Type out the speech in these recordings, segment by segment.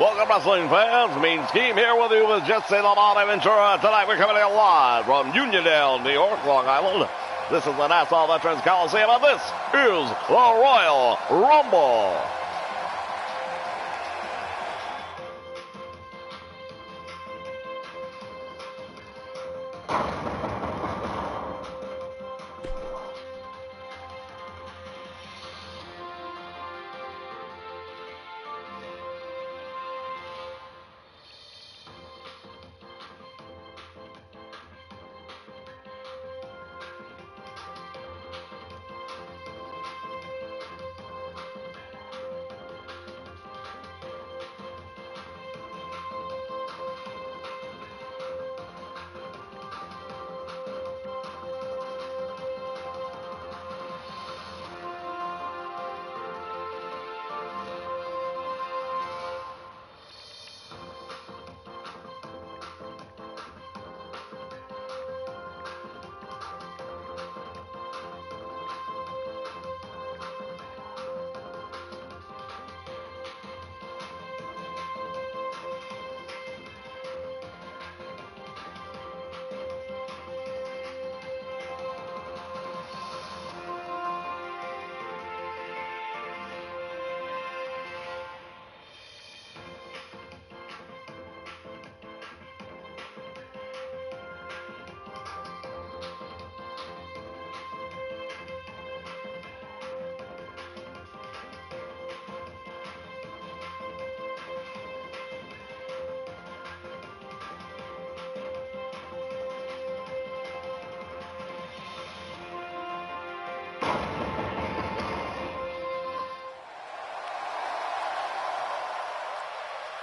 Welcome, wrestling fans. Mean Scheme here with you with Jesse Lamont Ventura. Tonight we're coming in live from Uniondale, New York, Long Island. This is the Nassau Veterans Coliseum, and this is the Royal Rumble.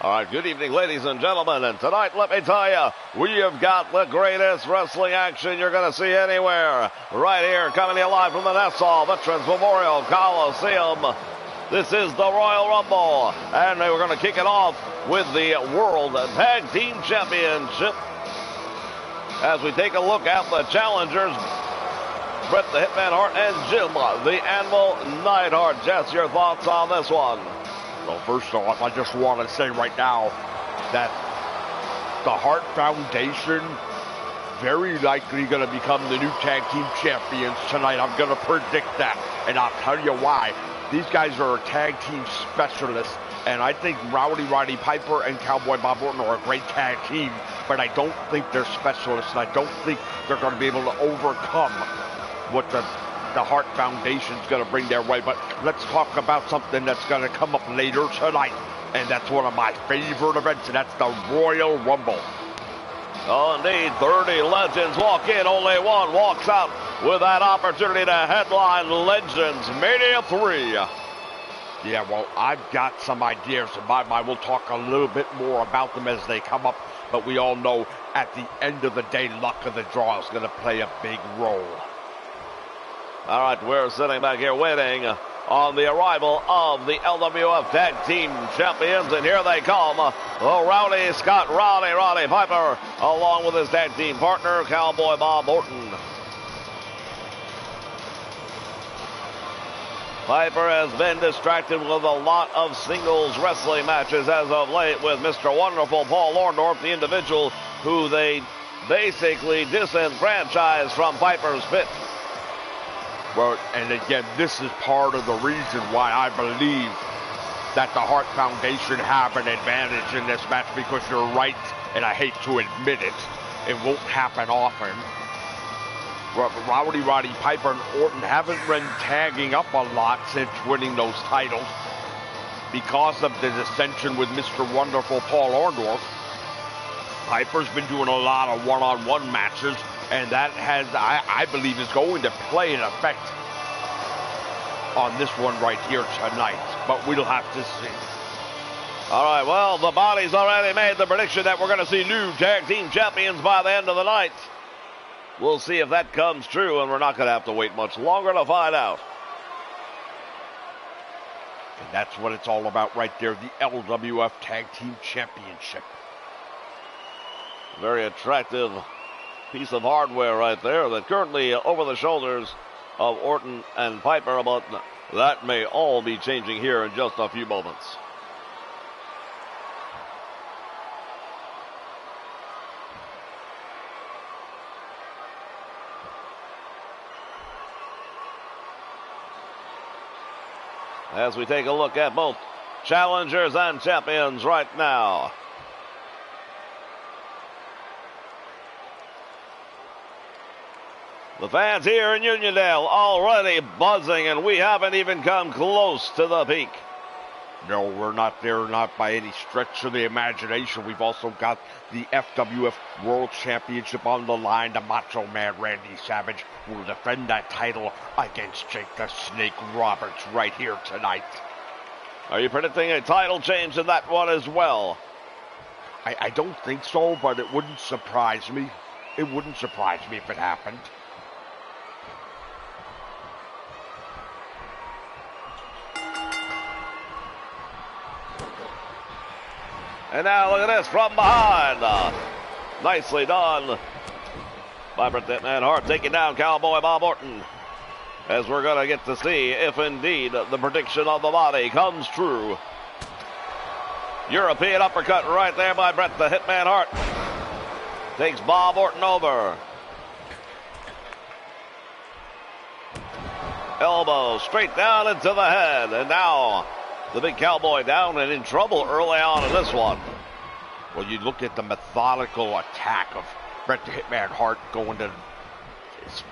All right, good evening, ladies and gentlemen, and tonight, let me tell you, we have got the greatest wrestling action you're going to see anywhere. Right here, coming to you live from the Nassau Veterans Memorial Coliseum. This is the Royal Rumble, and we're going to kick it off with the World Tag Team Championship. As we take a look at the challengers, Bret the Hitman Hart and Jim the Anvil Neidhart. Jess, your thoughts on this one? Well, first off, I just want to say right now that the Hart Foundation very likely going to become the new tag team champions tonight. I'm going to predict that, and I'll tell you why. These guys are tag team specialists, and I think Rowdy Roddy Piper and Cowboy Bob Orton are a great tag team, but I don't think they're specialists, and I don't think they're going to be able to overcome what the Hart Foundation's going to bring their way. But let's talk about something that's going to come up later tonight, and that's one of my favorite events, and that's the Royal Rumble. Oh, indeed, 30 legends walk in, only one walks out with that opportunity to headline Legends Mania 3. Yeah, well, I've got some ideas in my mind. We'll talk a little bit more about them as they come up, but we all know at the end of the day, luck of the draw is going to play a big role. All right, we're sitting back here waiting on the arrival of the LWF Tag Team Champions, and here they come. Rowdy Scott, Rowdy Piper, along with his tag team partner, Cowboy Bob Orton. Piper has been distracted with a lot of singles wrestling matches as of late with Mr. Wonderful Paul Orndorff, the individual who they basically disenfranchised from Piper's pit. Well, and again, this is part of the reason why I believe that the Hart Foundation have an advantage in this match, because you're right, and I hate to admit it, it won't happen often. Rowdy Roddy Piper and Orton haven't been tagging up a lot since winning those titles because of the dissension with Mr. Wonderful Paul Orndorff. Piper's been doing a lot of one-on-one matches, and that has, I believe, is going to play an effect on this one right here tonight. But we'll have to see. All right, well, the body's already made the prediction that we're going to see new tag team champions by the end of the night. We'll see if that comes true, and we're not going to have to wait much longer to find out. And that's what it's all about right there, the LWF Tag Team Championship. Very attractive piece of hardware right there that currently over the shoulders of Orton and Piper, but that may all be changing here in just a few moments. as we take a look at both challengers and champions right now. The fans here in Uniondale already buzzing, and we haven't even come close to the peak. No, we're not there, not by any stretch of the imagination. We've also got the FWF World Championship on the line. The Macho Man Randy Savage will defend that title against Jake the Snake Roberts right here tonight. Are you predicting a title change in that one as well? I don't think so, but it wouldn't surprise me. It wouldn't surprise me if it happened. And now look at this from behind. Nicely done by Bret the Hitman Hart, taking down Cowboy Bob Orton. As we're going to get to see if indeed the prediction of the body comes true. European uppercut right there by Bret the Hitman Hart. Takes Bob Orton over. Elbow straight down into the head. And now the big cowboy down and in trouble early on in this one. Well, you look at the methodical attack of Bret the Hitman Hart going to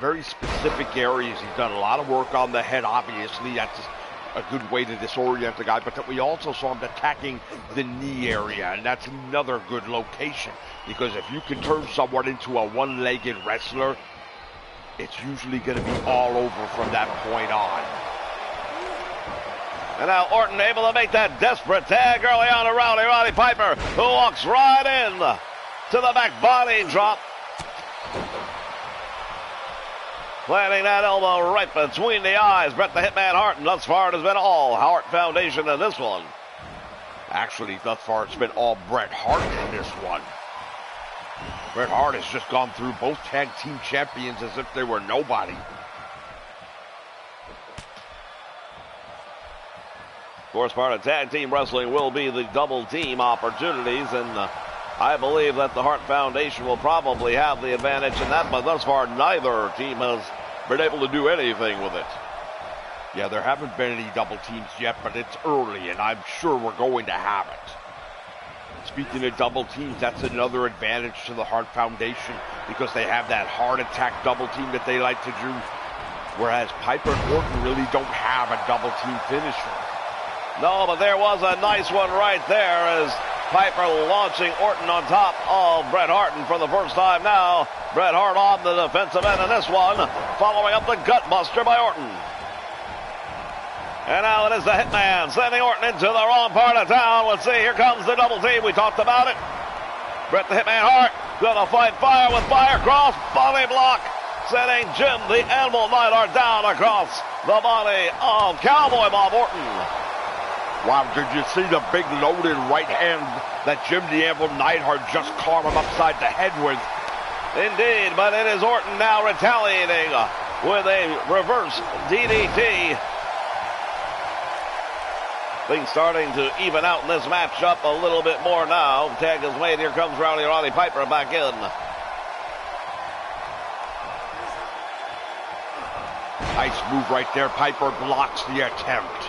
very specific areas. He's done a lot of work on the head, obviously. That's a good way to disorient the guy. But then we also saw him attacking the knee area, and that's another good location. Because if you can turn someone into a one-legged wrestler, it's usually going to be all over from that point on. And now Orton able to make that desperate tag early on to Roddy Piper, who walks right in to the back body drop. Planting that elbow right between the eyes. Bret the Hitman Hart, and thus far it has been all Hart Foundation in this one. Actually, thus far it's been all Bret Hart in this one. Bret Hart has just gone through both tag team champions as if they were nobody. Of course, part of tag team wrestling will be the double team opportunities, and I believe that the Hart Foundation will probably have the advantage in that, but thus far neither team has been able to do anything with it. Yeah, there haven't been any double teams yet, but it's early, and I'm sure we're going to have it. Speaking of double teams, that's another advantage to the Hart Foundation because they have that heart attack double team that they like to do, whereas Piper and Orton really don't have a double team finisher. No, but there was a nice one right there as Piper launching Orton on top of Bret Hart, and for the first time now, Bret Hart on the defensive end in this one, following up the gutbuster by Orton. And now it is the Hitman sending Orton into the wrong part of town. Let's see, here comes the double team. We talked about it. Bret the Hitman Hart gonna fight fire with fire. Cross body block, sending Jim the Animal Neidhart down across the body of Cowboy Bob Orton. Wow, did you see the big loaded right hand that Jim the Anvil Neidhart just caught him upside the head with? Indeed, but it is Orton now retaliating with a reverse DDT. Things starting to even out in this matchup a little bit more now. Tag is made. Here comes Roddy Piper back in. Nice move right there. Piper blocks the attempt.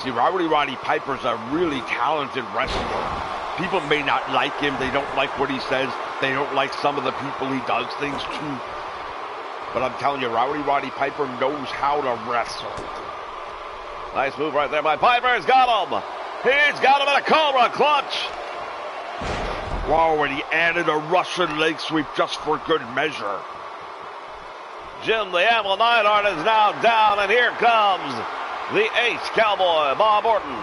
See, Roddy Piper's a really talented wrestler. People may not like him. They don't like what he says. They don't like some of the people he does things to. But I'm telling you, Roddy Piper knows how to wrestle. Nice move right there by Piper. He's got him. He's got him in a Cobra clutch. Wow, and he added a Russian leg sweep just for good measure. Jim the Animal Neidhart is now down, and here comes the ace Cowboy Bob Orton.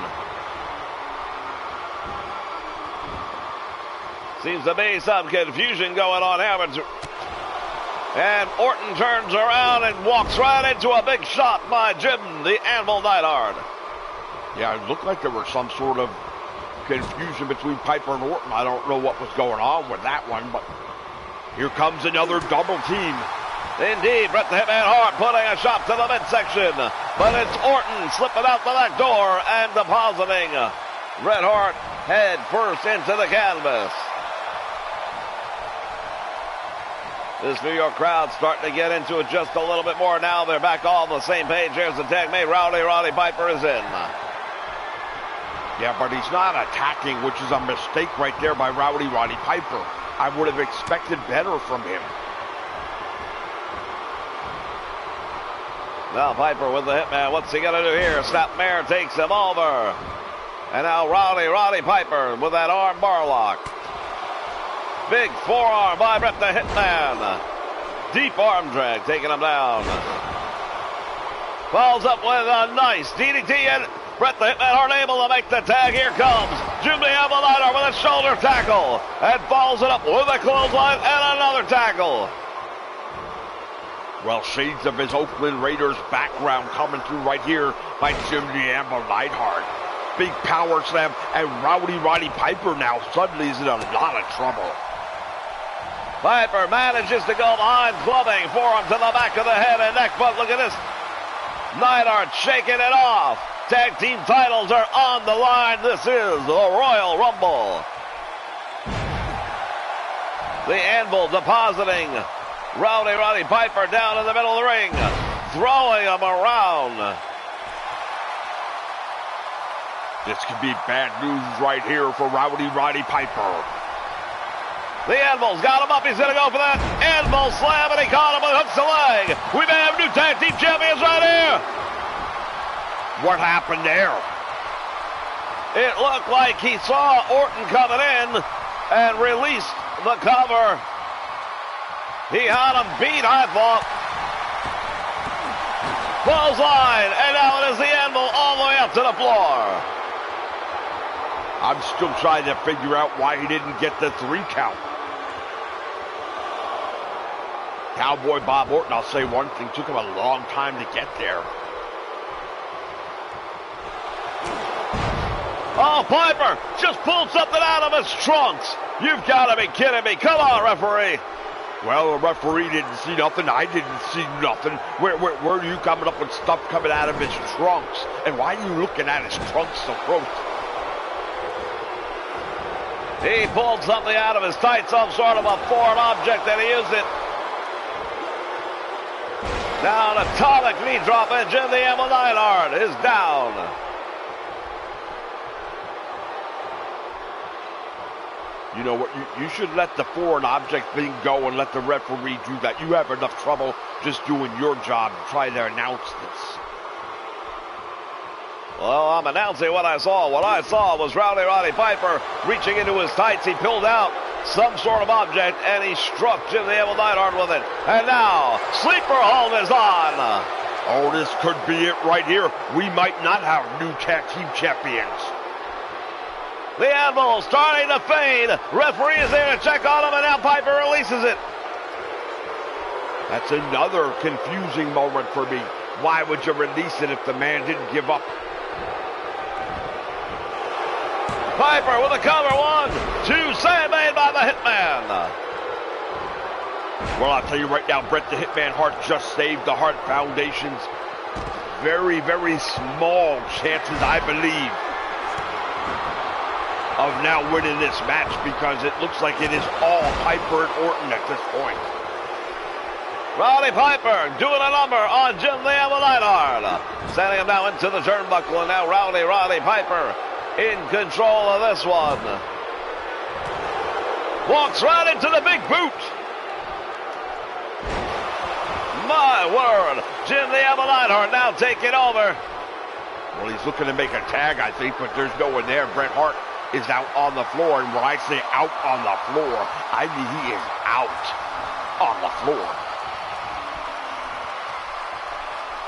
Seems to be some confusion going on here. And Orton turns around and walks right into a big shot by Jim the Anvil Neidhart. Yeah, it looked like there was some sort of confusion between Piper and Orton. I don't know what was going on with that one, but here comes another double team. Indeed, Bret the Hitman Hart putting a shot to the midsection, but it's Orton slipping out the back door and depositing Bret Hart head first into the canvas. This New York crowd starting to get into it just a little bit more now. They're back all on the same page. Here's the tag made. Roddy Piper is in. Yeah, but he's not attacking, which is a mistake right there by Roddy Piper. I would have expected better from him. Now Piper with the Hitman. What's he going to do here? Snapmare takes him over. And now Roddy Piper with that arm bar lock. Big forearm by Bret the Hitman. Deep arm drag taking him down. Falls up with a nice DDT, and Bret the Hitman Hart able to make the tag. Here comes Jim the Anvil Neidhart with a shoulder tackle. And follows it up with a clothesline and another tackle. Well, shades of his Oakland Raiders background coming through right here by Jim the Anvil Neidhart. Big power slam, and Roddy Piper now suddenly is in a lot of trouble. Piper manages to go behind, clubbing forearm to the back of the head and neck. But look at this. Neidhart shaking it off. Tag team titles are on the line. This is the Royal Rumble. The Anvil depositing Roddy Piper down in the middle of the ring, throwing him around. This could be bad news right here for Roddy Piper. The Anvil's got him up. He's going to go for that Anvil slam, and he caught him and hooks the leg. We may have new tag team champions right here. What happened there? It looked like he saw Orton coming in and released the cover. He had him beat, I thought. Clothesline, and now it is the Anvil all the way up to the floor. I'm still trying to figure out why he didn't get the 3 count. Cowboy Bob Orton, I'll say one thing, took him a long time to get there. Oh, Piper just pulled something out of his trunks. You've got to be kidding me. Come on, referee. Well, the referee didn't see nothing. I didn't see nothing. Where are you coming up with stuff coming out of his trunks? And why are you looking at his trunks so close? He pulled something out of his tights, some sort of a foreign object, and he used it. Now an atomic knee drop, and Jim the Anvil Neidhart is down. You know what? You should let the foreign object thing go and let the referee do that. You have enough trouble just doing your job to try to announce this. Well, I'm announcing what I saw. What I saw was Roddy Piper reaching into his tights. He pulled out some sort of object, and he struck Jim the Anvil Neidhart with it. And now, Sleeper Hold is on. Oh, this could be it right here. We might not have new tag team champions. The Anvil starting to fade. Referee is there to check on him, and now Piper releases it. That's another confusing moment for me. Why would you release it if the man didn't give up? Piper with a cover. 1, 2, save made by the Hitman. Well, I'll tell you right now, Bret the Hitman Hart just saved the Hart Foundation's very, very small chances, I believe, of now winning this match, because it looks like it is all Piper and Orton at this point. Roddy Piper doing a number on Jim the Anvil Neidhart. Sending him now into the turnbuckle, and now Roddy Piper in control of this one. Walks right into the big boot. My word. Jim the Anvil Neidhart now taking over. Well, he's looking to make a tag, I think, but there's no one there. Bret Hart is out on the floor, and when I say out on the floor, I mean he is out on the floor.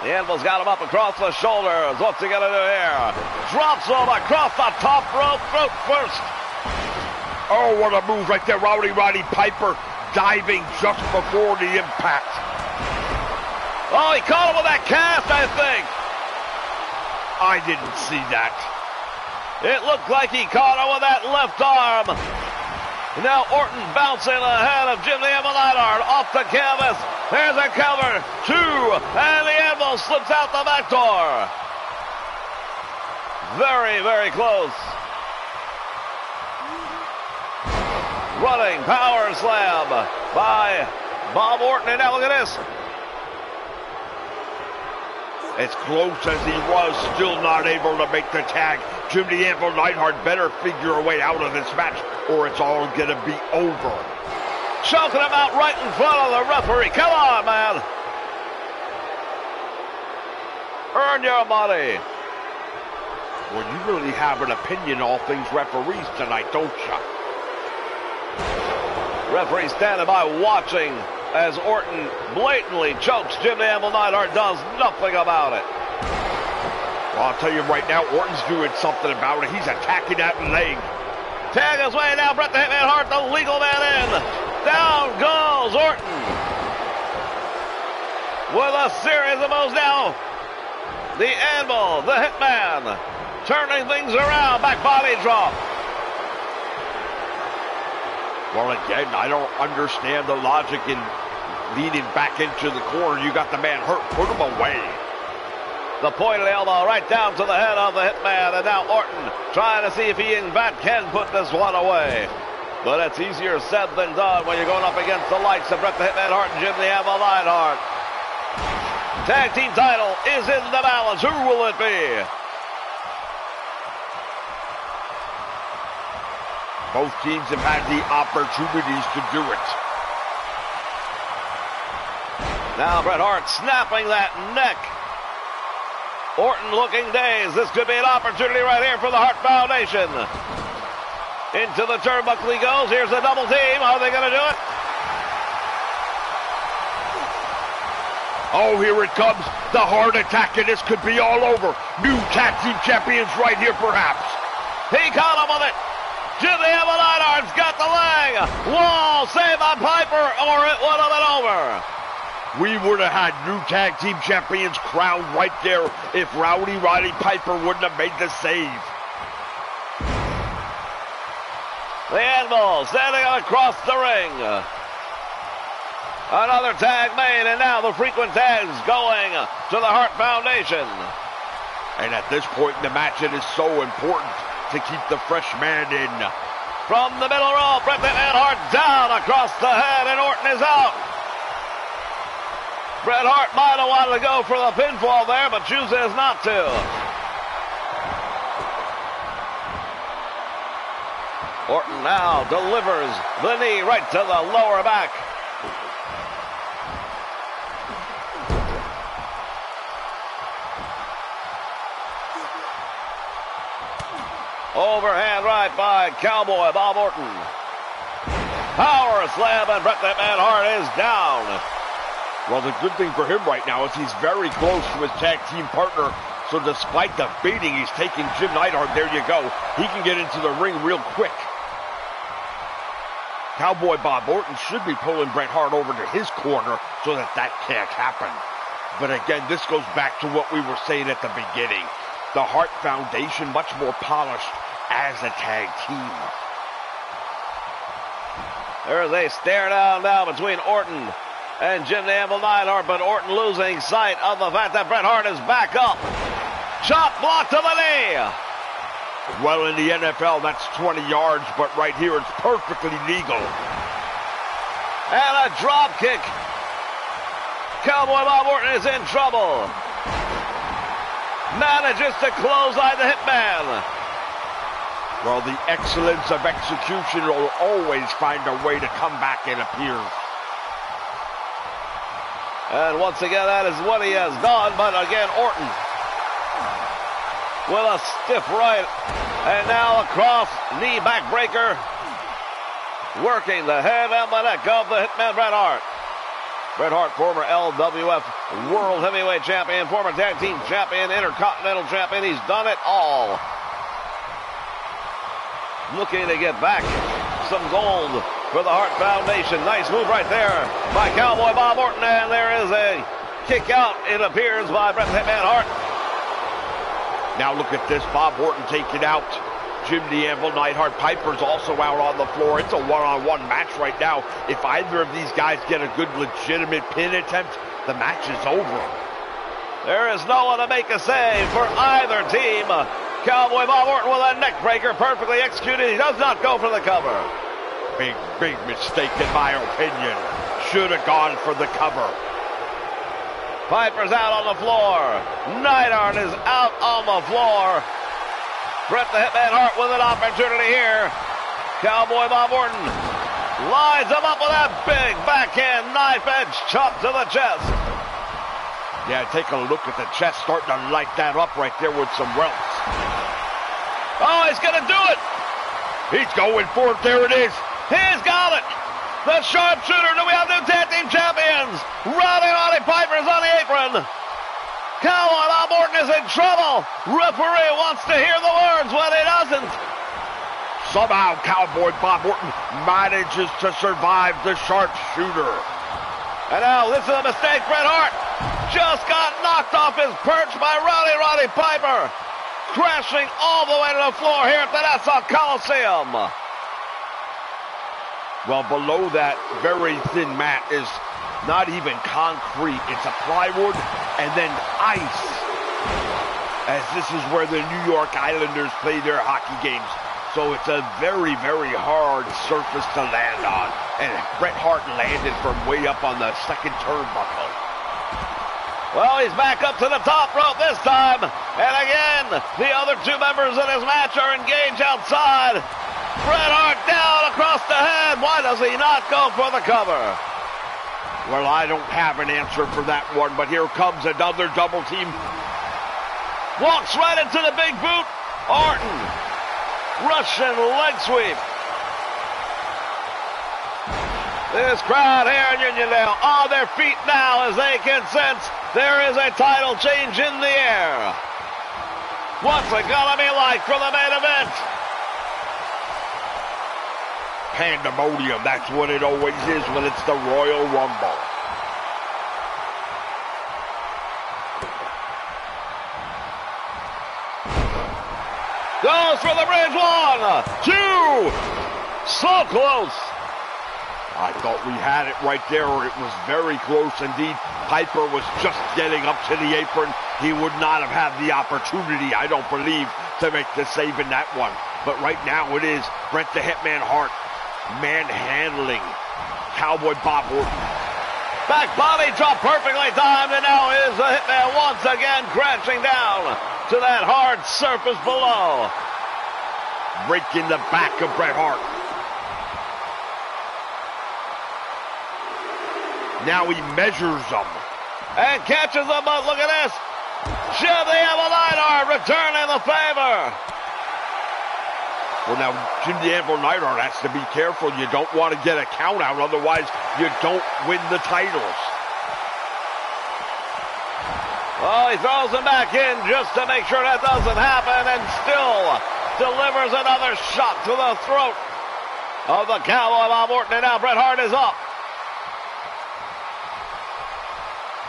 The Anvil's got him up across the shoulders. What's he going to do here? Drops him across the top rope, throat first. Oh, what a move right there. Roddy Piper diving just before the impact. Oh, he caught him with that cast, I think. I didn't see that. It looked like he caught him with that left arm. Now Orton bouncing ahead of Jim the Anvil Neidhart off the canvas. There's a cover. 2, and the Anvil slips out the back door. Very, very close. Running power slam by Bob Orton, and now look at this. As close as he was, still not able to make the tag. Jim the Anvil Neidhart better figure a way out of this match, or it's all going to be over. Choking him out right in front of the referee. Come on, man. Earn your money. Well, you really have an opinion on all things referees tonight, don't you? Referee standing by watching as Orton blatantly chokes Jim the Anvil Neidhart, does nothing about it. Well, I'll tell you right now, Orton's doing something about it. He's attacking that leg. Tag his way now, Bret the Hitman Hart, the legal man in. Down goes Orton. With a series of moves now. The Anvil, the Hitman, turning things around, back body drop. Well, again, I don't understand the logic in leading back into the corner. You got the man hurt. Put him away. The pointed elbow right down to the head of the Hitman, and now Orton trying to see if he in fact can put this one away. But it's easier said than done when you're going up against the likes of Bret the Hitman Hart and Jim the Anvil Neidhart. Tag team title is in the balance. Who will it be? Both teams have had the opportunities to do it. Now Bret Hart snapping that neck. Orton looking dazed. This could be an opportunity right here for the Hart Foundation. Into the turnbuckle he goes. Here's the double team. Are they going to do it? Oh, here it comes. The Hart attack, and this could be all over. New tag team champions right here, perhaps. He caught him with it. Jim the Anvil Neidhart's got the leg. Whoa, save by Piper, or it would have been over. We would have had new tag team champions crowned right there if Rowdy Roddy Piper wouldn't have made the save. The Anvil standing across the ring. Another tag made, and now the frequent tags going to the Hart Foundation. And at this point in the match, it is so important to keep the fresh man in. From the middle row, Bret the Hitman Hart down across the head, and Orton is out. Bret Hart might have wanted to go for the pinfall there, but chooses not to. Orton now delivers the knee right to the lower back. Overhand right by Cowboy Bob Orton. Power slam, and Bret the Hitman Hart is down. Well, the good thing for him right now is he's very close to his tag team partner. So despite the beating he's taking Jim Neidhart, there you go. He can get into the ring real quick. Cowboy Bob Orton should be pulling Bret Hart over to his corner so that can't happen. But again, this goes back to what we were saying at the beginning. The Hart Foundation much more polished as a tag team. There's a stare down now between Orton and Jim the Anvil Neidhart, but Orton losing sight of the fact that Bret Hart is back up. Chop block to the knee. Well, in the NFL, that's 20 yards, but right here it's perfectly legal. And a drop kick. Cowboy Bob Orton is in trouble. Manages to clothesline the Hitman. Well, the excellence of execution will always find a way to come back, it appears. And once again, that is what he has done. But again, Orton with a stiff right. And now a cross knee backbreaker. Working the head and the neck of the Hitman Bret Hart. Bret Hart, former LWF World Heavyweight Champion, former Tag Team Champion, Intercontinental Champion. He's done it all. Looking to get back some gold for the Hart Foundation. Nice move right there by Cowboy Bob Orton. And there is a kick out, it appears, by Bret the Hitman Hart. Now look at this. Bob Orton taken out. Jim the Anvil Neidhart. Piper's also out on the floor. It's a one-on-one match right now. If either of these guys get a good legitimate pin attempt, the match is over. There is no one to make a save for either team. Cowboy Bob Orton with a neck breaker, perfectly executed. He does not go for the cover. Big mistake in my opinion. should have gone for the cover. Piper's out on the floor. Neidhart is out on the floor. Bret the Hitman Hart with an opportunity here. Cowboy Bob Orton lines him up with that big backhand knife edge chop to the chest. Yeah, take a look at the chest, starting to light that up right there with some welts. Oh, he's going to do it. He's going for it. There it is. He's got it. The sharpshooter. Do we have new tag team champions? Roddy Piper's on the apron. Cowboy Bob Orton is in trouble. Referee wants to hear the words when he doesn't. Somehow Cowboy Bob Orton manages to survive the sharpshooter. And now this is a mistake. Bret Hart just got knocked off his perch by Roddy Piper. Crashing all the way to the floor here at the Nassau Coliseum. Well, below that very thin mat is not even concrete. It's a plywood and then ice. As this is where the New York Islanders play their hockey games. So it's a very, very hard surface to land on. And Bret Hart landed from way up on the second turnbuckle. Well, he's back up to the top rope this time. And again, the other two members in his match are engaged outside. Bret Hart down across the head. Why does he not go for the cover? Well, I don't have an answer for that one, but here comes another double team. Walks right into the big boot. Orton. Russian leg sweep. This crowd here in Uniondale on their feet now as they can sense there is a title change in the air. What's it gonna be like for the main event? Pandemonium, that's what it always is when it's the Royal Rumble. Goes for the bridge. 1, 2. So close. I thought we had it right there. It was very close indeed. Piper was just getting up to the apron. He would not have had the opportunity, I don't believe, to make the save in that one. But right now it is Bret the Hitman Hart manhandling Cowboy Bob Orton. Back body drop perfectly timed, and now is the Hitman once again crashing down to that hard surface below. Breaking the back of Bret Hart. Now he measures them. And catches them, but look at this. Should the Anvil Neidhart returning the favor? Well, now, Jim the Anvil Neidhart has to be careful. You don't want to get a count out, otherwise you don't win the titles. Well, he throws him back in just to make sure that doesn't happen, and still delivers another shot to the throat of the Cowboy Bob Orton, and now Bret Hart is up.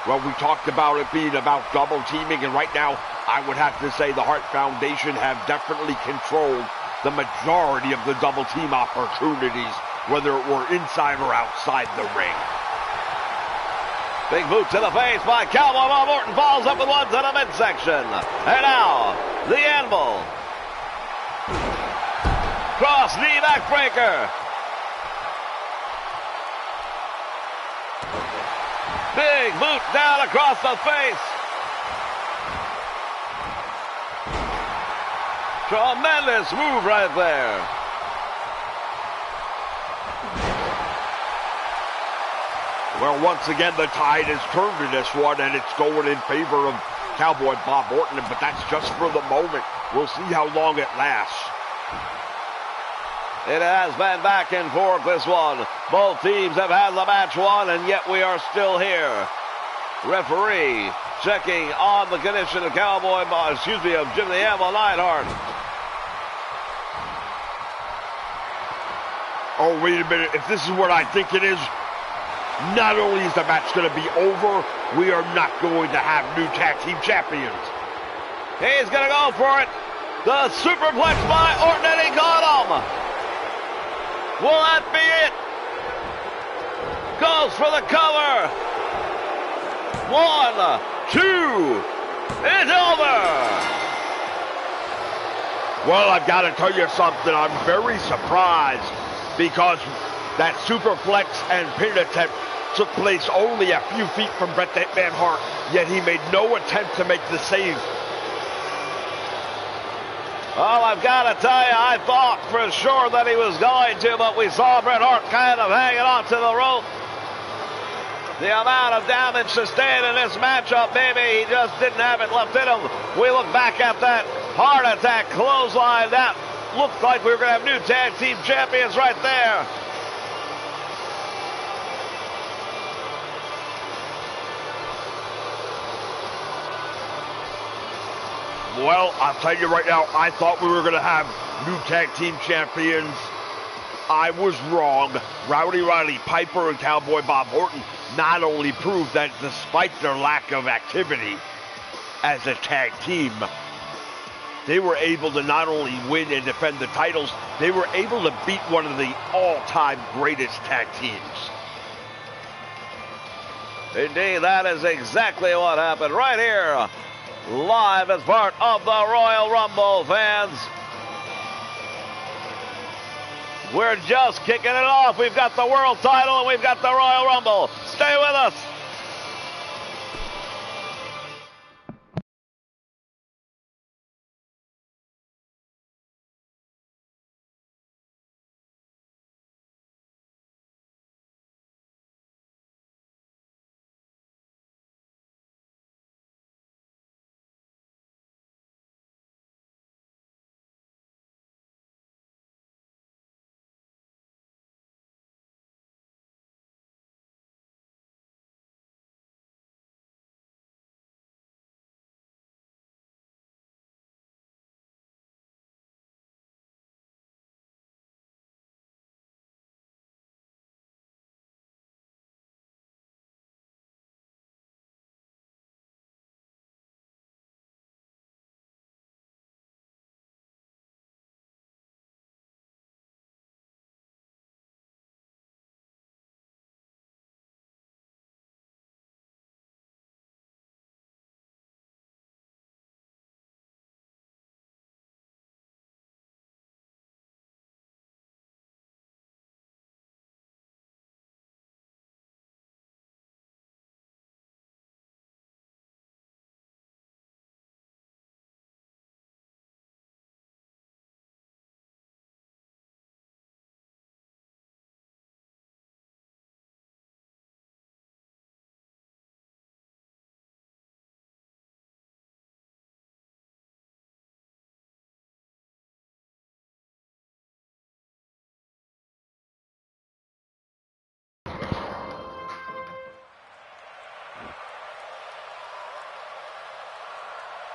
Well, we talked about it being about double teaming, and right now I would have to say the Hart Foundation have definitely controlled the majority of the double team opportunities, whether it were inside or outside the ring. Big boot to the face by Cowboy Bob Orton, falls up with one to the midsection. And now, the Anvil. Cross knee backbreaker. Big boot down across the face. Tremendous move right there. Well, once again, the tide has turned in this one, and it's going in favor of Cowboy Bob Orton, but that's just for the moment. We'll see how long it lasts. It has been back and forth, this one. Both teams have had the match won, and yet we are still here. Referee checking on the condition of of Jim the Anvil Neidhart. Oh, wait a minute. If this is what I think it is, not only is the match going to be over, we are not going to have new tag team champions. He's going to go for it. The superplex by Orton, and he got him. Will that be it? Goes for the cover. 1, 2. It's over. Well, I've got to tell you something. I'm very surprised because that superplex and pin attempt took place only a few feet from Bret the Hitman Hart, yet he made no attempt to make the save. Well, I've got to tell you, I thought for sure that he was going to, but we saw Bret Hart kind of hanging on to the rope. The amount of damage sustained in this matchup, maybe he just didn't have it left in him. We look back at that heart attack clothesline. That looked like we were going to have new tag team champions right there. Well, I'll tell you right now, I thought we were going to have new tag team champions. I was wrong. Rowdy Roddy Piper and Cowboy Bob Orton not only proved that despite their lack of activity as a tag team, they were able to not only win and defend the titles, they were able to beat one of the all-time greatest tag teams. Indeed, that is exactly what happened right here. Live as part of the Royal Rumble, fans. We're just kicking it off. We've got the world title and we've got the Royal Rumble. Stay with us.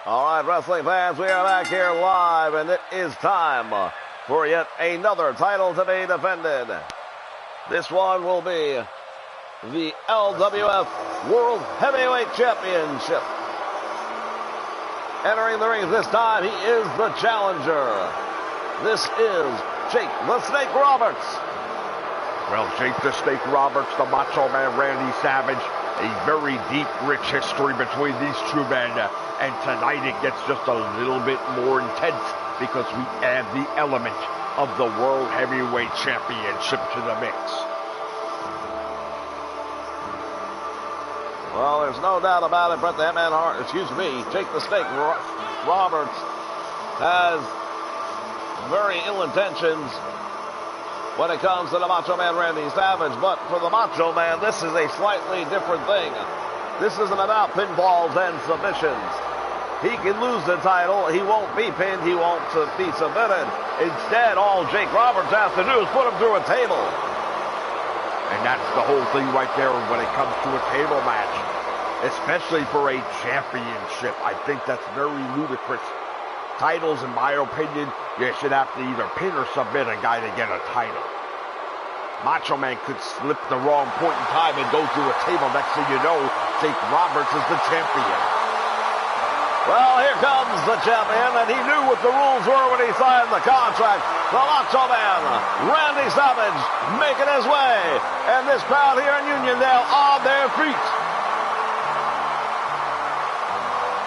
All right, wrestling fans, we are back here live, and it is time for yet another title to be defended. This one will be the LWF World Heavyweight Championship. Entering the ring this time, he is the challenger. This is Jake the Snake Roberts. Well, Jake the Snake Roberts, the Macho Man Randy Savage, a very deep, rich history between these two men. And tonight it gets just a little bit more intense because we add the element of the World Heavyweight Championship to the mix. Well, there's no doubt about it, Bret the Hitman Hart, Jake the Snake Roberts has very ill intentions when it comes to the Macho Man Randy Savage, but for the Macho Man, this is a slightly different thing. This isn't about pinfalls and submissions. He can lose the title. He won't be pinned. He won't be submitted. Instead, all Jake Roberts has to do is put him through a table. And that's the whole thing right there when it comes to a table match. Especially for a championship. I think that's very ludicrous. Titles, in my opinion, you should have to either pin or submit a guy to get a title. Macho Man could slip the wrong point in time and go through a table. Next thing you know, Jake Roberts is the champion. Well, here comes the champion, and he knew what the rules were when he signed the contract. The Macho Man, Randy Savage, making his way. And this crowd here in Uniondale on their feet.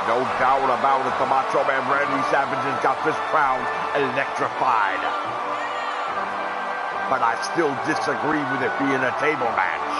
No doubt about it, the Macho Man Randy Savage has got this crowd electrified. But I still disagree with it being a table match.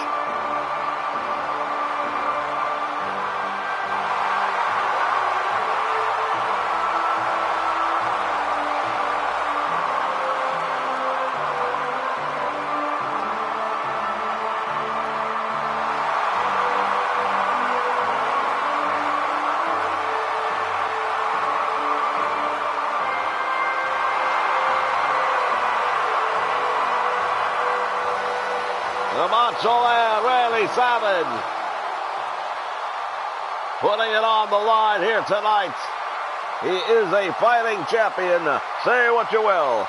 Macho Man Randy Savage putting it on the line here tonight. He is a fighting champion. Say what you will.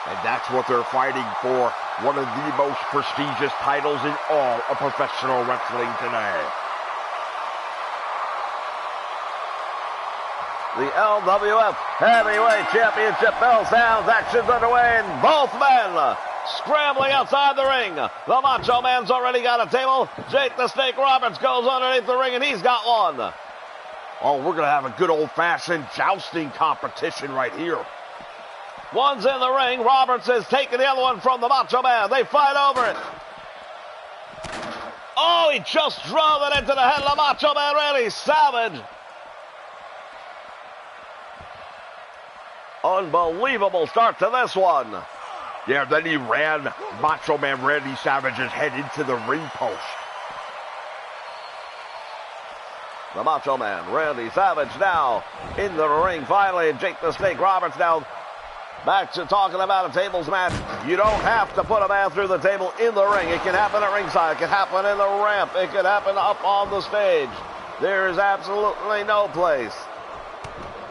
And that's what they're fighting for. One of the most prestigious titles in all of professional wrestling today. The LWF Heavyweight Championship bell sounds. Action's underway, and both men scrambling outside the ring. The Macho Man's already got a table. Jake the Snake Roberts goes underneath the ring, and he's got one. Oh, we're going to have a good old-fashioned jousting competition right here. One's in the ring. Roberts is taking the other one from the Macho Man. They fight over it. Oh, he just drove it into the head of the Macho Man Randy Savage. Unbelievable start to this one. Yeah, then he ran Macho Man Randy Savage's head into the ring post. The Macho Man Randy Savage now in the ring finally. And Jake the Snake Roberts now back to talking about a tables match. You don't have to put a man through the table in the ring. It can happen at ringside. It can happen in the ramp. It can happen up on the stage. There is absolutely no place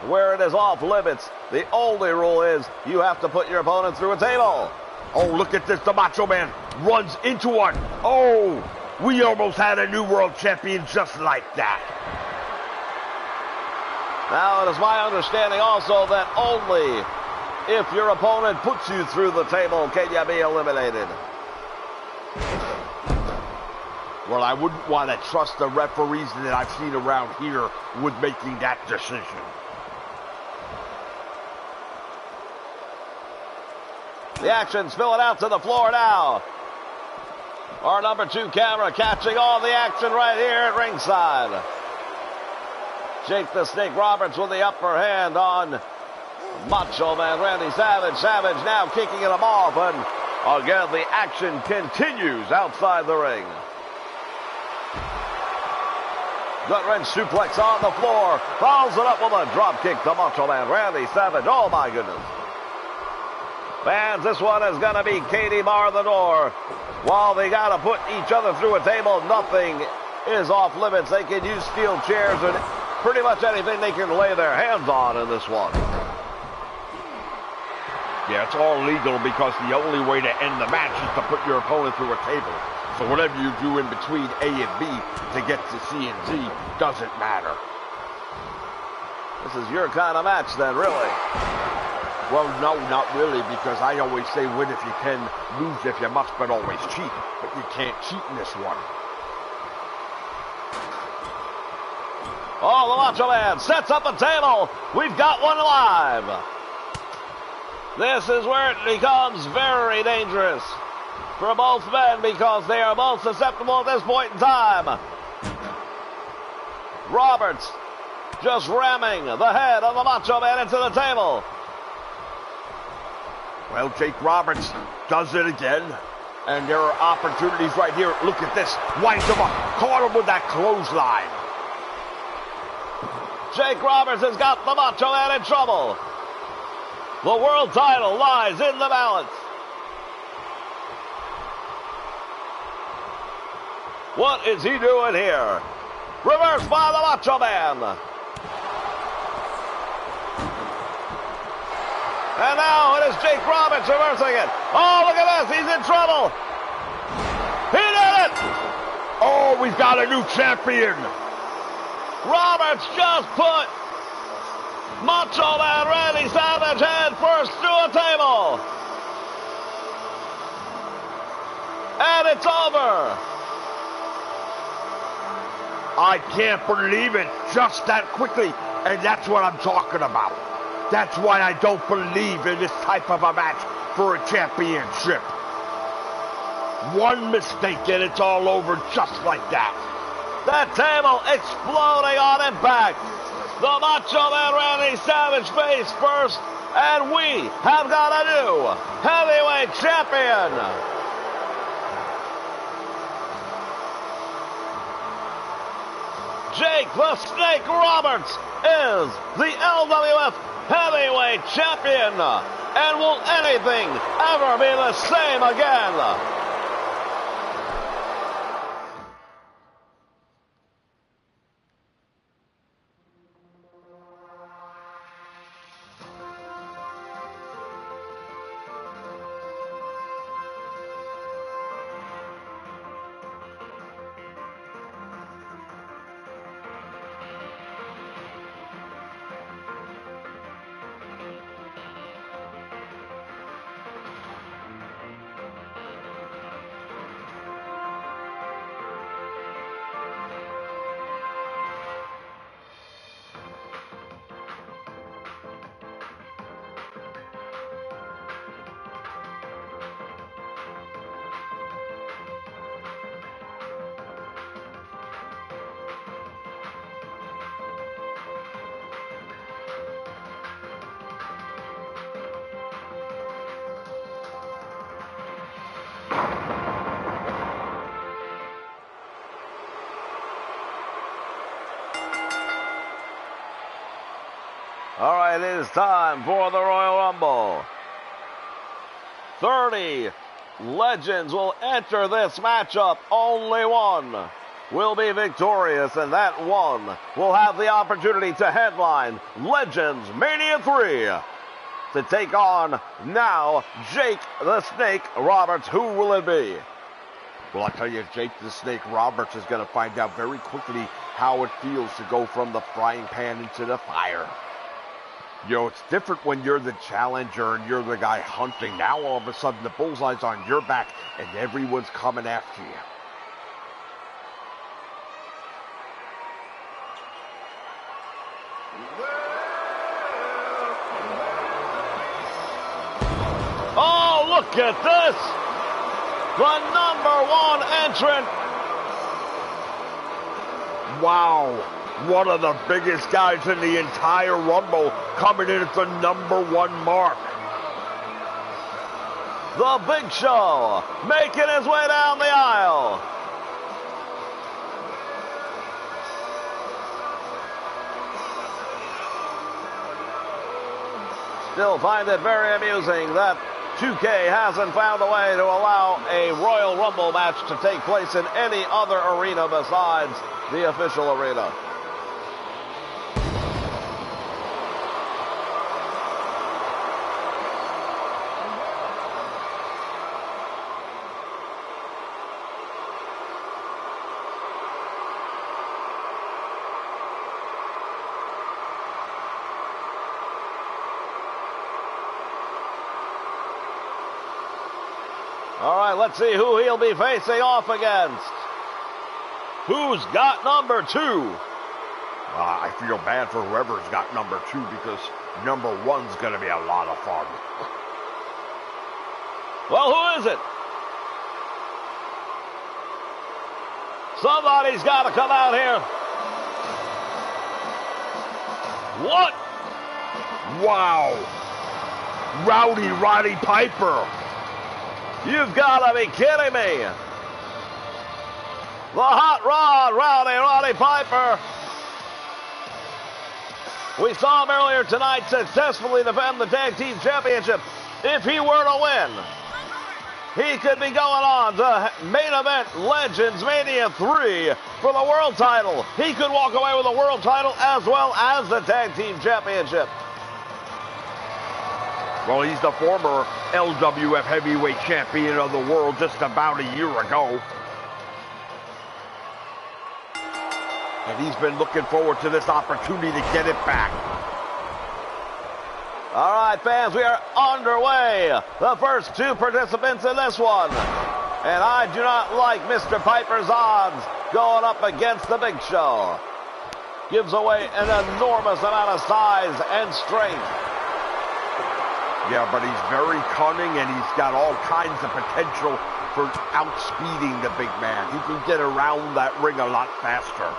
where it is off limits. The only rule is you have to put your opponent through a table. Oh, look at this. The Macho Man runs into one. Oh, we almost had a new world champion just like that. Now, it is my understanding also that only if your opponent puts you through the table can you be eliminated. Well, I wouldn't want to trust the referees that I've seen around here with making that decision. The action spilling out to the floor now. Our number 2 camera catching all the action right here at ringside. Jake the Snake Roberts with the upper hand on Macho Man Randy Savage. Savage now kicking him off, and again the action continues outside the ring. Gut-wrench suplex on the floor. Follows it up with a drop kick to Macho Man Randy Savage. Oh my goodness. Fans, this one is going to be Katie bar the door. While they got to put each other through a table, nothing is off limits. They can use steel chairs and pretty much anything they can lay their hands on in this one. Yeah, it's all legal because the only way to end the match is to put your opponent through a table. So whatever you do in between A and B to get to C and Z doesn't matter. This is your kind of match then, really. Well, no, not really, because I always say win if you can, lose if you must, but always cheat. But you can't cheat in this one. Oh, the Macho Man sets up a table. We've got one live. This is where it becomes very dangerous for both men because they are both susceptible at this point in time. Roberts just ramming the head of the Macho Man into the table. Well, Jake Roberts does it again. And there are opportunities right here. Look at this. Winds him up. Caught him with that clothesline. Jake Roberts has got the Macho Man in trouble. The world title lies in the balance. What is he doing here? Reversed by the Macho Man. And now it is Jake Roberts reversing it. Oh, look at this. He's in trouble. He did it. Oh, we've got a new champion. Roberts just put Macho Man Randy Savage head first through a table. And it's over. I can't believe it just that quickly. And that's what I'm talking about. That's why I don't believe in this type of a match for a championship. One mistake and it's all over just like that. That table exploding on impact. The Macho Man Randy Savage face first, and we have got a new heavyweight champion. Jake the Snake Roberts is the LWF Heavyweight Champion. And will anything ever be the same again? All right, it is time for the Royal Rumble. 30 legends will enter this matchup. Only one will be victorious, and that one will have the opportunity to headline Legends Mania 3 to take on now Jake the Snake Roberts. Who will it be? Well, I tell you, Jake the Snake Roberts is going to find out very quickly how it feels to go from the frying pan into the fire. You know, it's different when you're the challenger and you're the guy hunting. Now, all of a sudden, the bullseye's on your back and everyone's coming after you. Oh, look at this! The #1 entrant. Wow. One of the biggest guys in the entire Rumble coming in at the #1 mark. The Big Show making his way down the aisle. Still find it very amusing that 2K hasn't found a way to allow a Royal Rumble match to take place in any other arena besides the official arena. All right, let's see who he'll be facing off against. Who's got #2? I feel bad for whoever's got #2 because #1's going to be a lot of fun. Well, who is it? Somebody's got to come out here. What? Wow. Rowdy Roddy Piper. You've got to be kidding me. The Hot Rod, Roddy Piper. We saw him earlier tonight successfully defend the Tag Team Championship. If he were to win, he could be going on to main event Legends Mania 3 for the world title. He could walk away with a world title as well as the Tag Team Championship. Well, he's the former LWF Heavyweight Champion of the world just about a year ago. And he's been looking forward to this opportunity to get it back. All right, fans, we are underway. The first two participants in this one. And I do not like Mr. Piper's odds going up against the Big Show. Gives away an enormous amount of size and strength. Yeah, but he's very cunning and he's got all kinds of potential for outspeeding the big man. He can get around that ring a lot faster.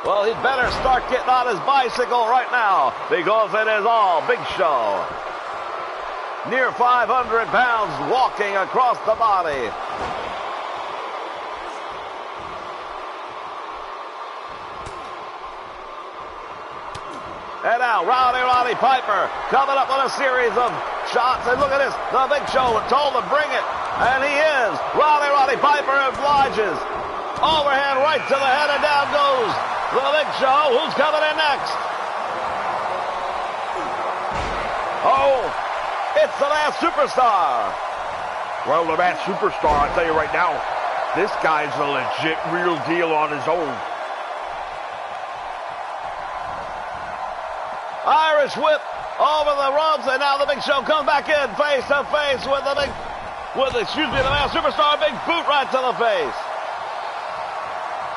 Well, he'd better start getting on his bicycle right now because it is all Big Show. Near 500 pounds walking across the body. And now, Roddy Piper coming up with a series of shots. And look at this. The Big Show told to bring it. And he is. Roddy Piper obliges. Overhand right to the head, and down goes the Big Show. Who's coming in next? Oh, it's the Masked Superstar. Well, the Masked Superstar, I'll tell you right now, this guy's a legit real deal on his own. Irish whip over the ropes, and now the Big Show comes back in face to face with the Masked Superstar. Big boot right to the face.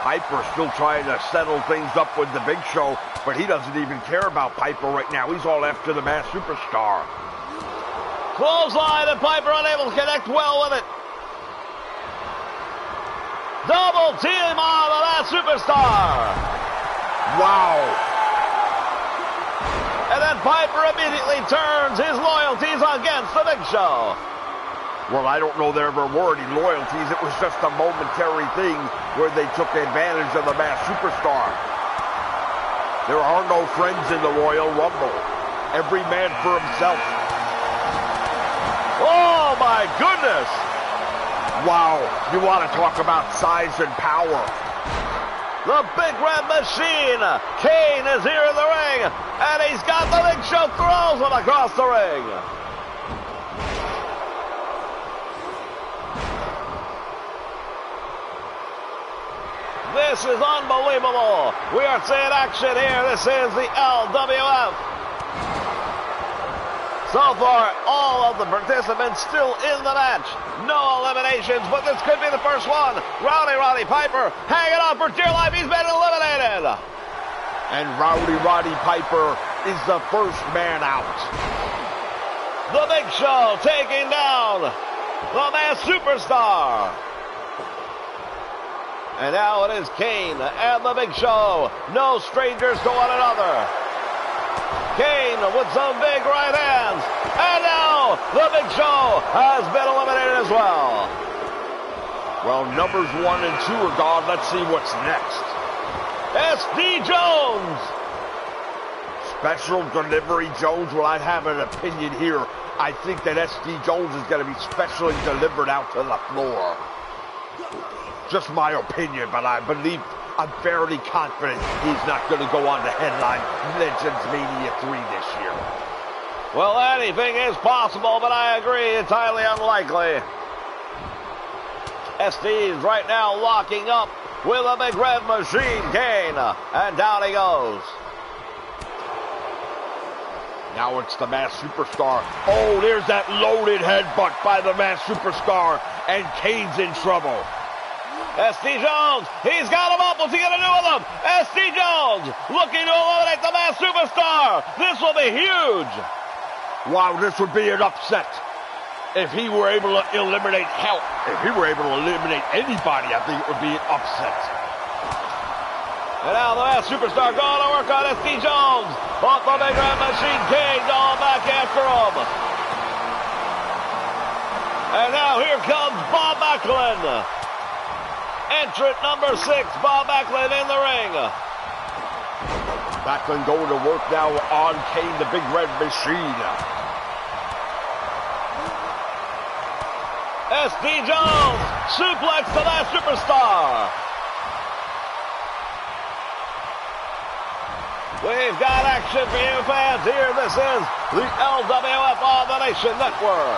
Piper still trying to settle things up with the Big Show, but he doesn't even care about Piper right now. He's all after the Masked Superstar. Clothesline, and Piper unable to connect well with it. Double team on the Masked Superstar. Wow. And then Piper immediately turns his loyalties against the Big Show. Well, I don't know there ever were any loyalties. It was just a momentary thing where they took advantage of the Masked Superstar. There are no friends in the Royal Rumble. Every man for himself. Oh, my goodness. Wow, you want to talk about size and power. The Big Red Machine. Kane is here in the ring, and he's got the Big Show, throws him across the ring. This is unbelievable. We are seeing action here. This is the LWF. So far, all of the participants still in the match. No eliminations, but this could be the first one. Roddy Piper hanging on for dear life. He's been eliminated. And Roddy Piper is the first man out. The Big Show taking down the Masked Superstar. And now it is Kane and the Big Show. No strangers to one another. Kane with some big right hands. And now the Big Show has been eliminated as well. Well, numbers 1 and 2 are gone. Let's see what's next. SD Jones. Special Delivery Jones. Well, I have an opinion here. I think that SD Jones is going to be specially delivered out to the floor. Just my opinion, but I'm fairly confident he's not going to go on to headline Legends Mania 3 this year. Well, anything is possible, but I agree it's highly unlikely. SD is right now locking up with a Big Red Machine, Kane, and down he goes. Now it's the Masked Superstar. Oh, there's that loaded headbutt by the Masked Superstar, and Kane's in trouble. SD Jones, he's got him up. What's he going to do with him? SD Jones looking to eliminate the Masked Superstar. This will be huge. Wow, this would be an upset. If he were able to eliminate anybody, I think it would be an upset. And now the Masked Superstar going to work on SD Jones. Off the Big Red Machine, Kane going back after him. And now here comes Bob Backlund. Entrant number 6, Bob Backlund in the ring. Backlund going to work now on Kane, the Big Red Machine. SD Jones suplex the Masked Superstar. We've got action for you fans here. This is the LWF on the Nation Network.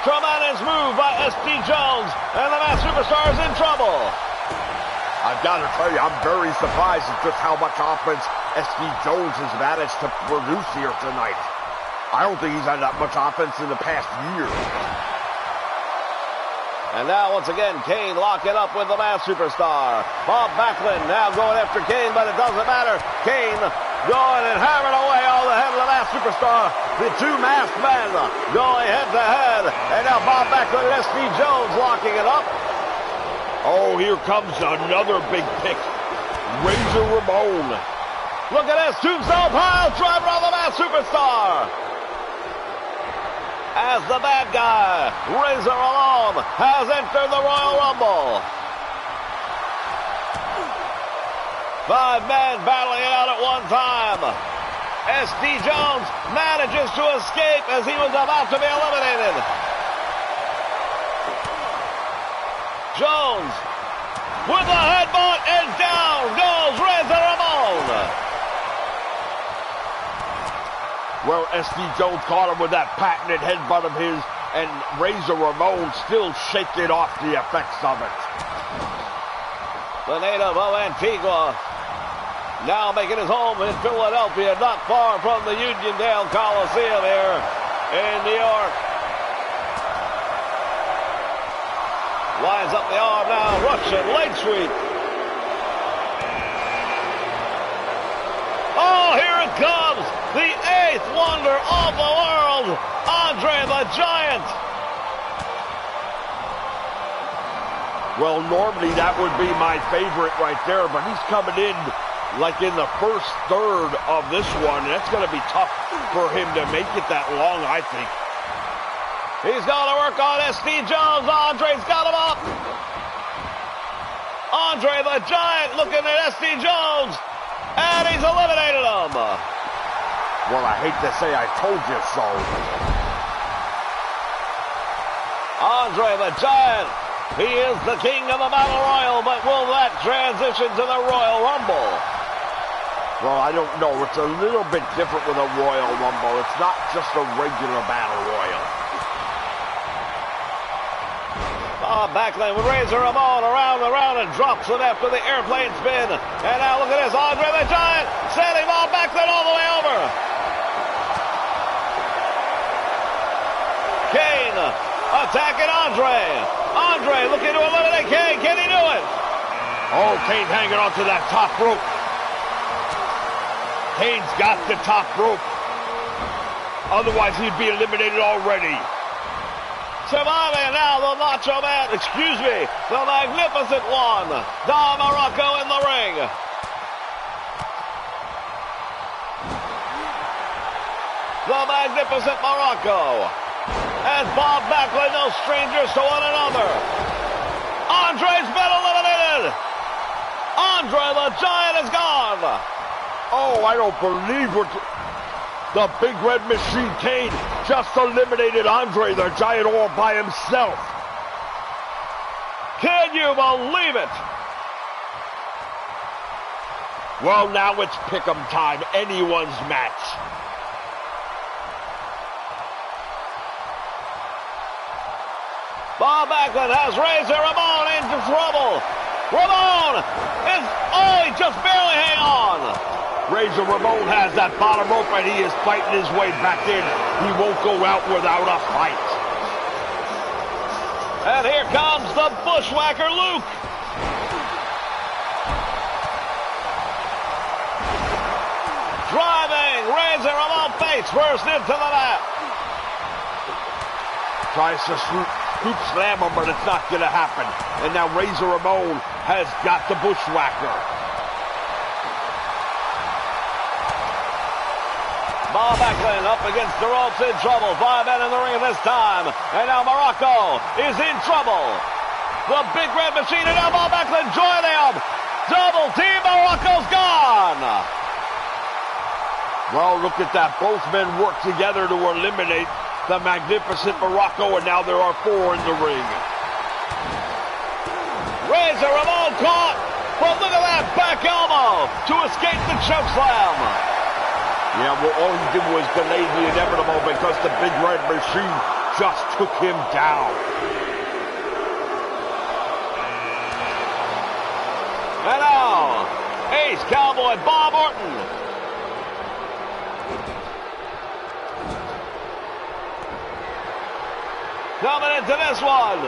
Tremendous move by SD Jones, and the Masked Superstar is in trouble. I've got to tell you, I'm very surprised at just how much offense SD Jones has managed to produce here tonight. I don't think he's had that much offense in the past year. And now, once again, Kane locking up with the Masked Superstar. Bob Backlund now going after Kane, but it doesn't matter. Kane going and hammering away all the head of the Masked Superstar. The two masked men going head to head. And now Bob Backlund and SD Jones locking it up. Oh, here comes another big pick. Razor Ramon. Look at this tombstone pile driver on the Masked Superstar. As the bad guy, Razor Ramon, has entered the Royal Rumble. 5 men battling it out at one time. SD Jones manages to escape as he was about to be eliminated. Jones with a headbutt, and down goes Razor Ramon. Well, SD Jones caught him with that patented headbutt of his, and Razor Ramon still shaking off the effects of it. The native of Antigua now making his home in Philadelphia, not far from the Uniondale Coliseum here in New York. Lines up the arm now, Russian leg sweep. Oh, here it comes! The 8th wonder of the world, Andre the Giant. Well, normally that would be my favorite right there, but he's coming in like in the first third of this one. And that's going to be tough for him to make it that long, I think. He's going to work on SD Jones. Andre's got him up. Andre the Giant looking at SD Jones, and he's eliminated him. Well, I hate to say I told you so. Andre the Giant, he is the king of the Battle Royal, but will that transition to the Royal Rumble? Well, I don't know. It's a little bit different with a Royal Rumble. It's not just a regular Battle Royal. Bob Backlund with Razor Ramon around and around and drops him after the airplane spin. And now look at this, Andre the Giant sending Bob Backlund all the way over. Kane attacking Andre. Andre looking to eliminate Kane. Can he do it? Oh, Kane hanging onto that top rope. Kane's got the top rope. Otherwise, he'd be eliminated already. Surviving now, the Macho Man, excuse me, the Magnificent One, Don Morocco in the ring. The Magnificent Morocco. And Bob Backlund, no strangers to one another. Andre's been eliminated. Andre the Giant is gone. Oh, I don't believe the Big Red Machine Kane just eliminated Andre the Giant all by himself. Can you believe it? Well, now it's pick'em time. Anyone's match. Bob Backlund has Razor Ramon into trouble. Ramon is, he just barely hang on. Razor Ramon has that bottom rope and he is fighting his way back in. He won't go out without a fight. And here comes the Bushwhacker Luke. Driving Razor Ramon face first into the mat. Tries to scoop slam him, but it's not going to happen. And now Razor Ramon has got the Bushwhacker. Bob Backlund up against the ropes in trouble. 5 men in the ring this time. And now Morocco is in trouble. The Big Red Machine and now Bob Backlund joining him. Double team, Morocco's gone. Well, look at that. Both men work together to eliminate the Magnificent Morocco, and now there are 4 in the ring. Razor Ramon caught, but look at that back elbow to escape the chokeslam. Yeah, well, all he did was delay the inevitable because the Big Red Machine just took him down. And now, Ace Cowboy Bob Orton. Coming into this one.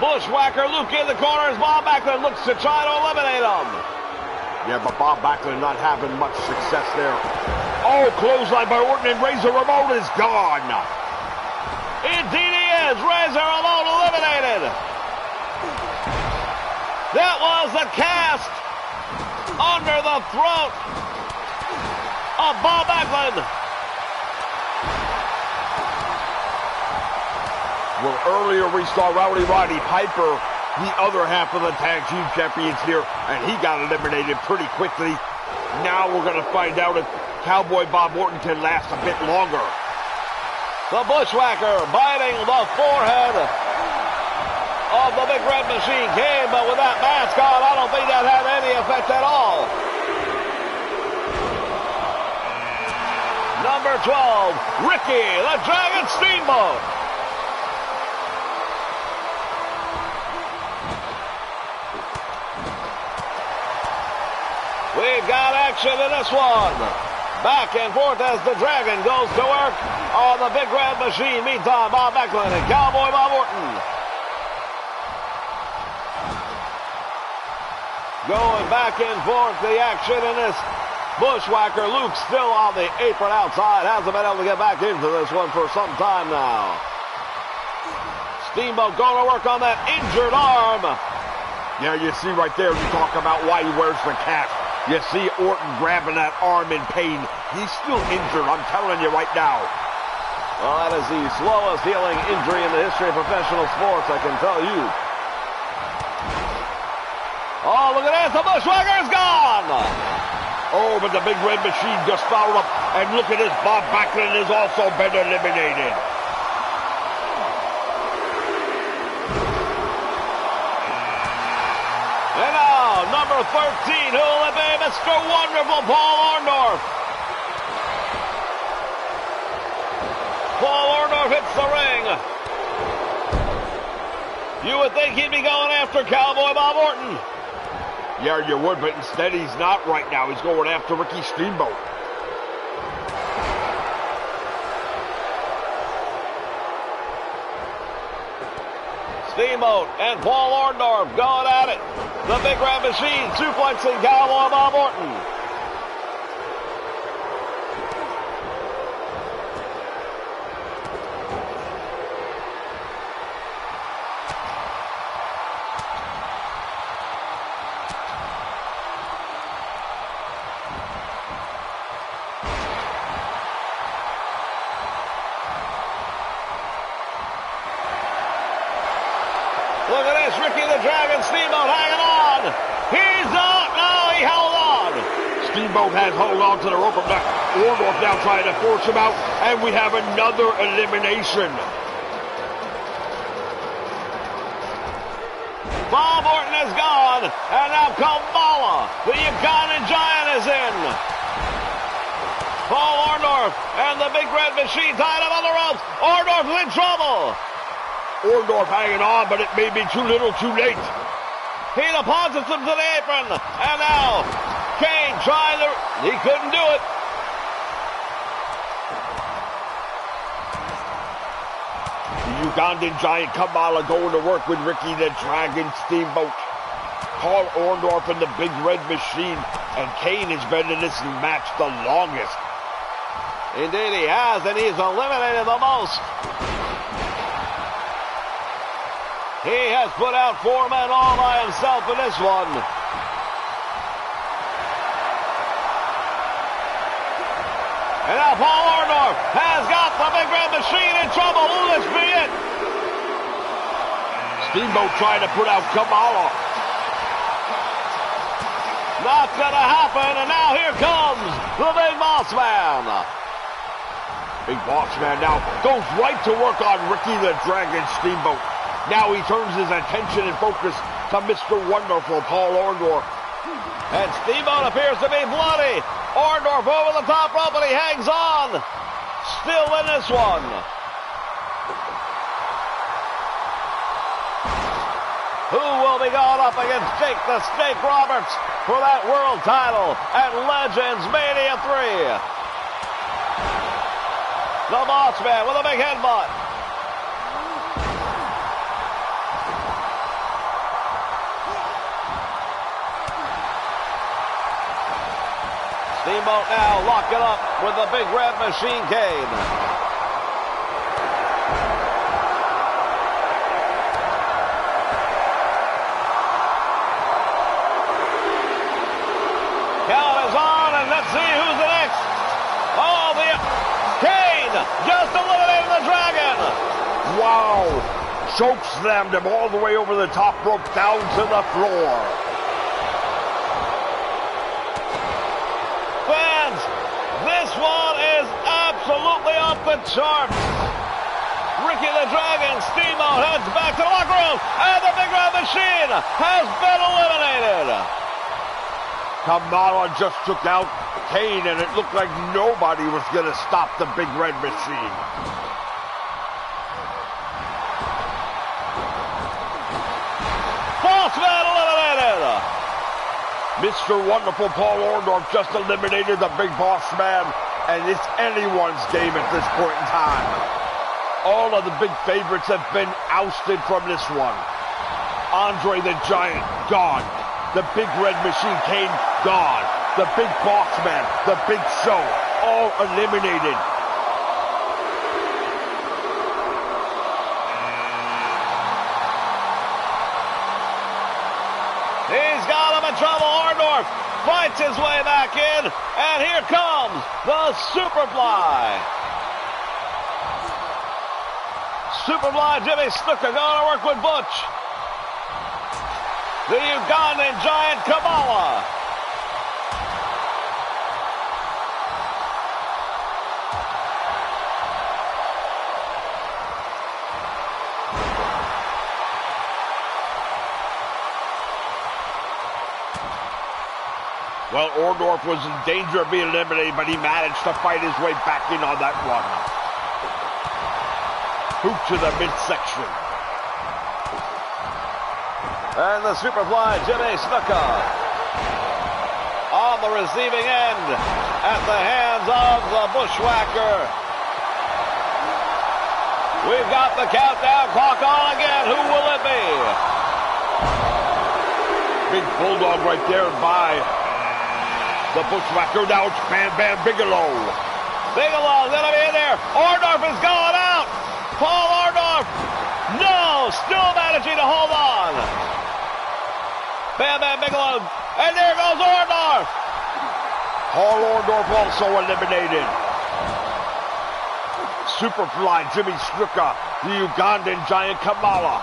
Bushwhacker Luke in the corner as Bob Backlund looks to try to eliminate him. Yeah, but Bob Backlund not having much success there. Oh, clothesline by Orton and Razor Ramon is gone. Indeed he is. Razor Ramon eliminated. That was the cast under the throat of Bob Backlund. Well, earlier we saw Rowdy Roddy Piper, the other half of the tag team champions here, and he got eliminated pretty quickly. Now we're going to find out if Cowboy Bob Orton can last a bit longer. The Bushwhacker biting the forehead of the Big Red Machine Kane, but with that mask on, I don't think that had any effect at all. Number 12, Ricky the Dragon Steamboat. We've got action in this one. Back and forth as the Dragon goes to work on the Big Red Machine. Meantime, Bob Backlund and Cowboy Bob Orton going back and forth. The action in this Bushwhacker. Luke still on the apron outside. Hasn't been able to get back into this one for some time now. Steamboat going to work on that injured arm. Yeah, you see right there, you talk about why he wears the cast. You see Orton grabbing that arm in pain. He's still injured, I'm telling you right now. Well, that is the slowest healing injury in the history of professional sports, I can tell you. Oh, look at this. The Bushwhacker's gone. Oh, but the Big Red Machine just fouled up. And look at this. Bob Backlund has also been eliminated. And now, number 13, who will it be? Mr. Wonderful Paul Orndorff. Paul Orndorff hits the ring. You would think he'd be going after Cowboy Bob Orton. Yeah, you would, but instead he's not right now. He's going after Ricky Steamboat. Steamboat and Paul Orndorff going at it. The Big Red Machine suplexing Cowboy Bob Orton. Look at this, Ricky the Dragon Steamboat hanging on. He's up. No, he held on. Steamboat has hold on to the rope. Orndorff now trying to force him out. And we have another elimination. Bob Orton is gone. And now Kamala, the Ugandan Giant, is in. Paul Orndorff and the Big Red Machine tied up on the ropes. Orndorff is in trouble. Orndorff hanging on, but it may be too little too late. He deposits him to the apron. And now, Kane trying to... He couldn't do it. The Ugandan Giant Kamala going to work with Ricky the Dragon Steamboat. Paul Orndorff and the Big Red Machine. And Kane has been in this match the longest. Indeed he has, and he's eliminated the most. He has put out 4 men all by himself in this one. And now Paul Orndorff has got the Big Red Machine in trouble. Will this be it? Steamboat trying to put out Kamala. Not gonna happen, and now here comes the Big Boss Man. Big Boss Man now goes right to work on Ricky the Dragon Steamboat. Now he turns his attention and focus to Mr. Wonderful, Paul Orndorff. And Steamboat appears to be bloody. Orndorff over the top rope, and he hangs on. Still in this one. Who will be going up against Jake the Snake Roberts for that world title at Legends Mania 3? The Boss Man with a big headbutt. Steamboat now locking up with the Big Red Machine Kane. Count is on, and let's see who's the next. Oh, the Kane just eliminated the Dragon. Wow. Choke slammed him all the way over the top rope down to the floor. This one is absolutely off the charts. Ricky the Dragon Steamboat heads back to the locker room, and the Big Red Machine has been eliminated. Kamala just took out Kane, and it looked like nobody was going to stop the Big Red Machine. Boss Man eliminated. Mr. Wonderful Paul Orndorff just eliminated the Big Boss Man, and it's anyone's game at this point in time. All of the big favorites have been ousted from this one. Andre the Giant, gone. The Big Red Machine Kane, gone. The Big Boss Man, the Big Show, all eliminated. He's got him in trouble. Orndorff fights his way back in, and here comes the Superfly. Superfly Jimmy Snuka going to work with Butch. the Ugandan giant Kamala. Well, Orndorff was in danger of being eliminated, but he managed to fight his way back in on that run. Hook to the midsection. And the Superfly Jimmy Snuka on the receiving end at the hands of the Bushwhacker. We've got the countdown clock on again. Who will it be? Big bulldog right there by the Bushwhacker. Now it's Bam Bam Bigelow. Bigelow's gonna be in there. Orndorff is going out. Paul Orndorff. No, still managing to hold on. Bam Bam Bigelow. And there goes Orndorff. Paul Orndorff also eliminated. Superfly Jimmy Snuka, the Ugandan giant Kamala.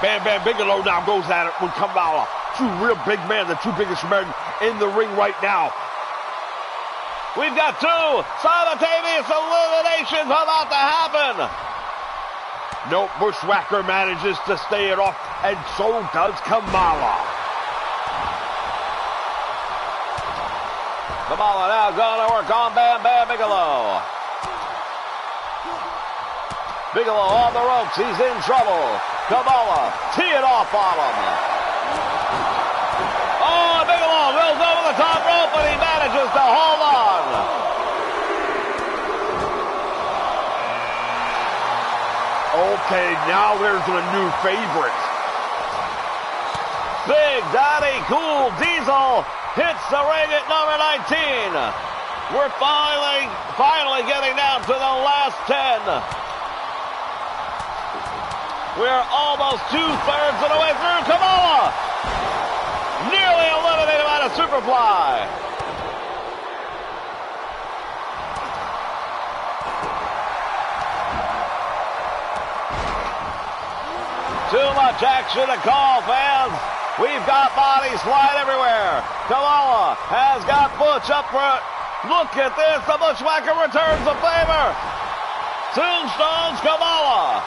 Bam Bam Bigelow now goes at it with Kamala. Two real big men, the two biggest men in the ring right now. We've got two simultaneous eliminations about to happen. No, Bushwhacker manages to stay it off, and so does Kamala. Kamala now going to work on Bam Bam Bigelow. Bigelow on the ropes. He's in trouble. Kamala teeing off on him. Oh, Bigelow goes over the top rope, but he manages to hold on. Okay, now there's a new favorite. Big Daddy Cool Diesel hits the ring at number 19. We're finally getting down to the last 10. We're almost 2/3 of the way through. Kamala nearly eliminated by the Superfly. Too much action to call, fans. We've got bodies flying everywhere. Kamala has got Butch up front. Look at this. The Bushwhacker returns the favor. Tombstones Kamala.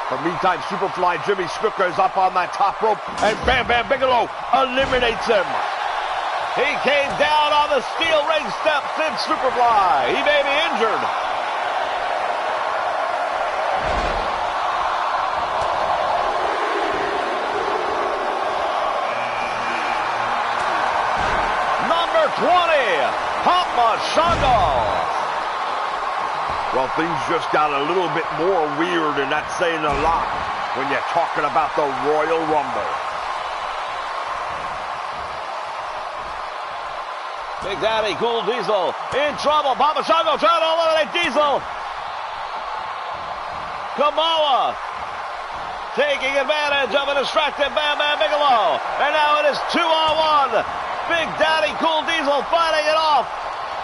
For meantime, Superfly Jimmy Snuka is up on that top rope, and Bam Bam Bigelow eliminates him. He came down on the steel ring steps in Superfly. He may be injured. Number 20, Papa Shango. Well, things just got a little bit more weird, and that's saying a lot when you're talking about the Royal Rumble. Big Daddy Cool Diesel in trouble. Papa Shango trying to eliminate Diesel. Kamala taking advantage of a distracted Bam Bam Bigelow. And now it is 2-on-1. Big Daddy Cool Diesel fighting it off.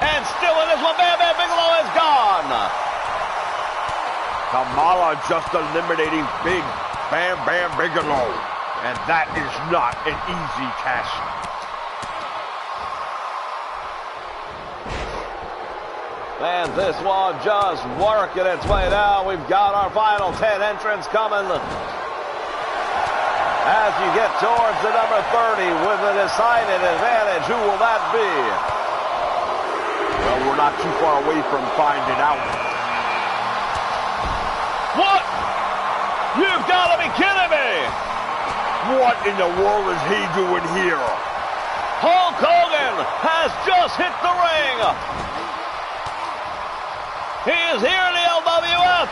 And still in this one, Bam Bam Bigelow is gone. Kamala just eliminating Big Bam Bam Bigelow. And that is not an easy task. And this one just working its way down. We've got our final 10 entrants coming. As you get towards the number 30 with a decided advantage, who will that be? Well, we're not too far away from finding out. What? You've got to be kidding me! What in the world is he doing here? Hulk Hogan has just hit the ring. He is here in the LWF.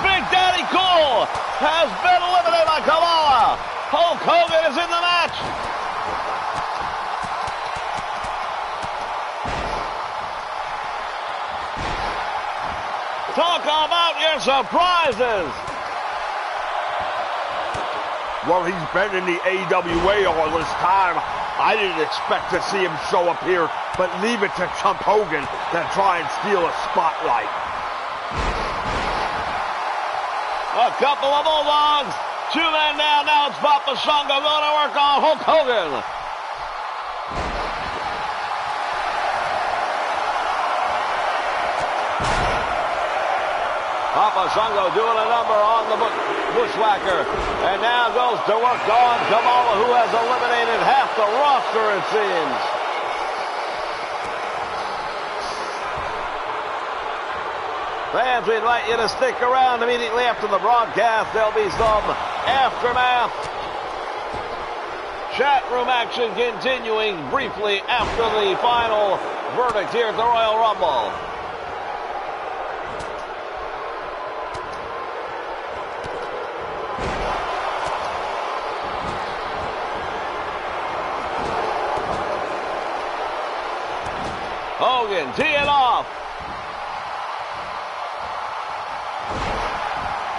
Big Daddy Cool has been eliminated by Kamala. Hulk Hogan is in the match. Talk about your surprises. Well, he's been in the AWA all this time. I didn't expect to see him show up here, but leave it to Chump Hogan to try and steal a spotlight. A couple of Bulldogs Two men down. Now it's Papa Shango going to work on Hulk Hogan. Papa Shango doing a number on the Bushwhacker. And now goes to work on Kamala, who has eliminated half the roster, it seems. Fans, we invite you to stick around immediately after the broadcast. There'll be some aftermath. Chat room action continuing briefly after the final verdict here at the Royal Rumble. Hogan teeing off.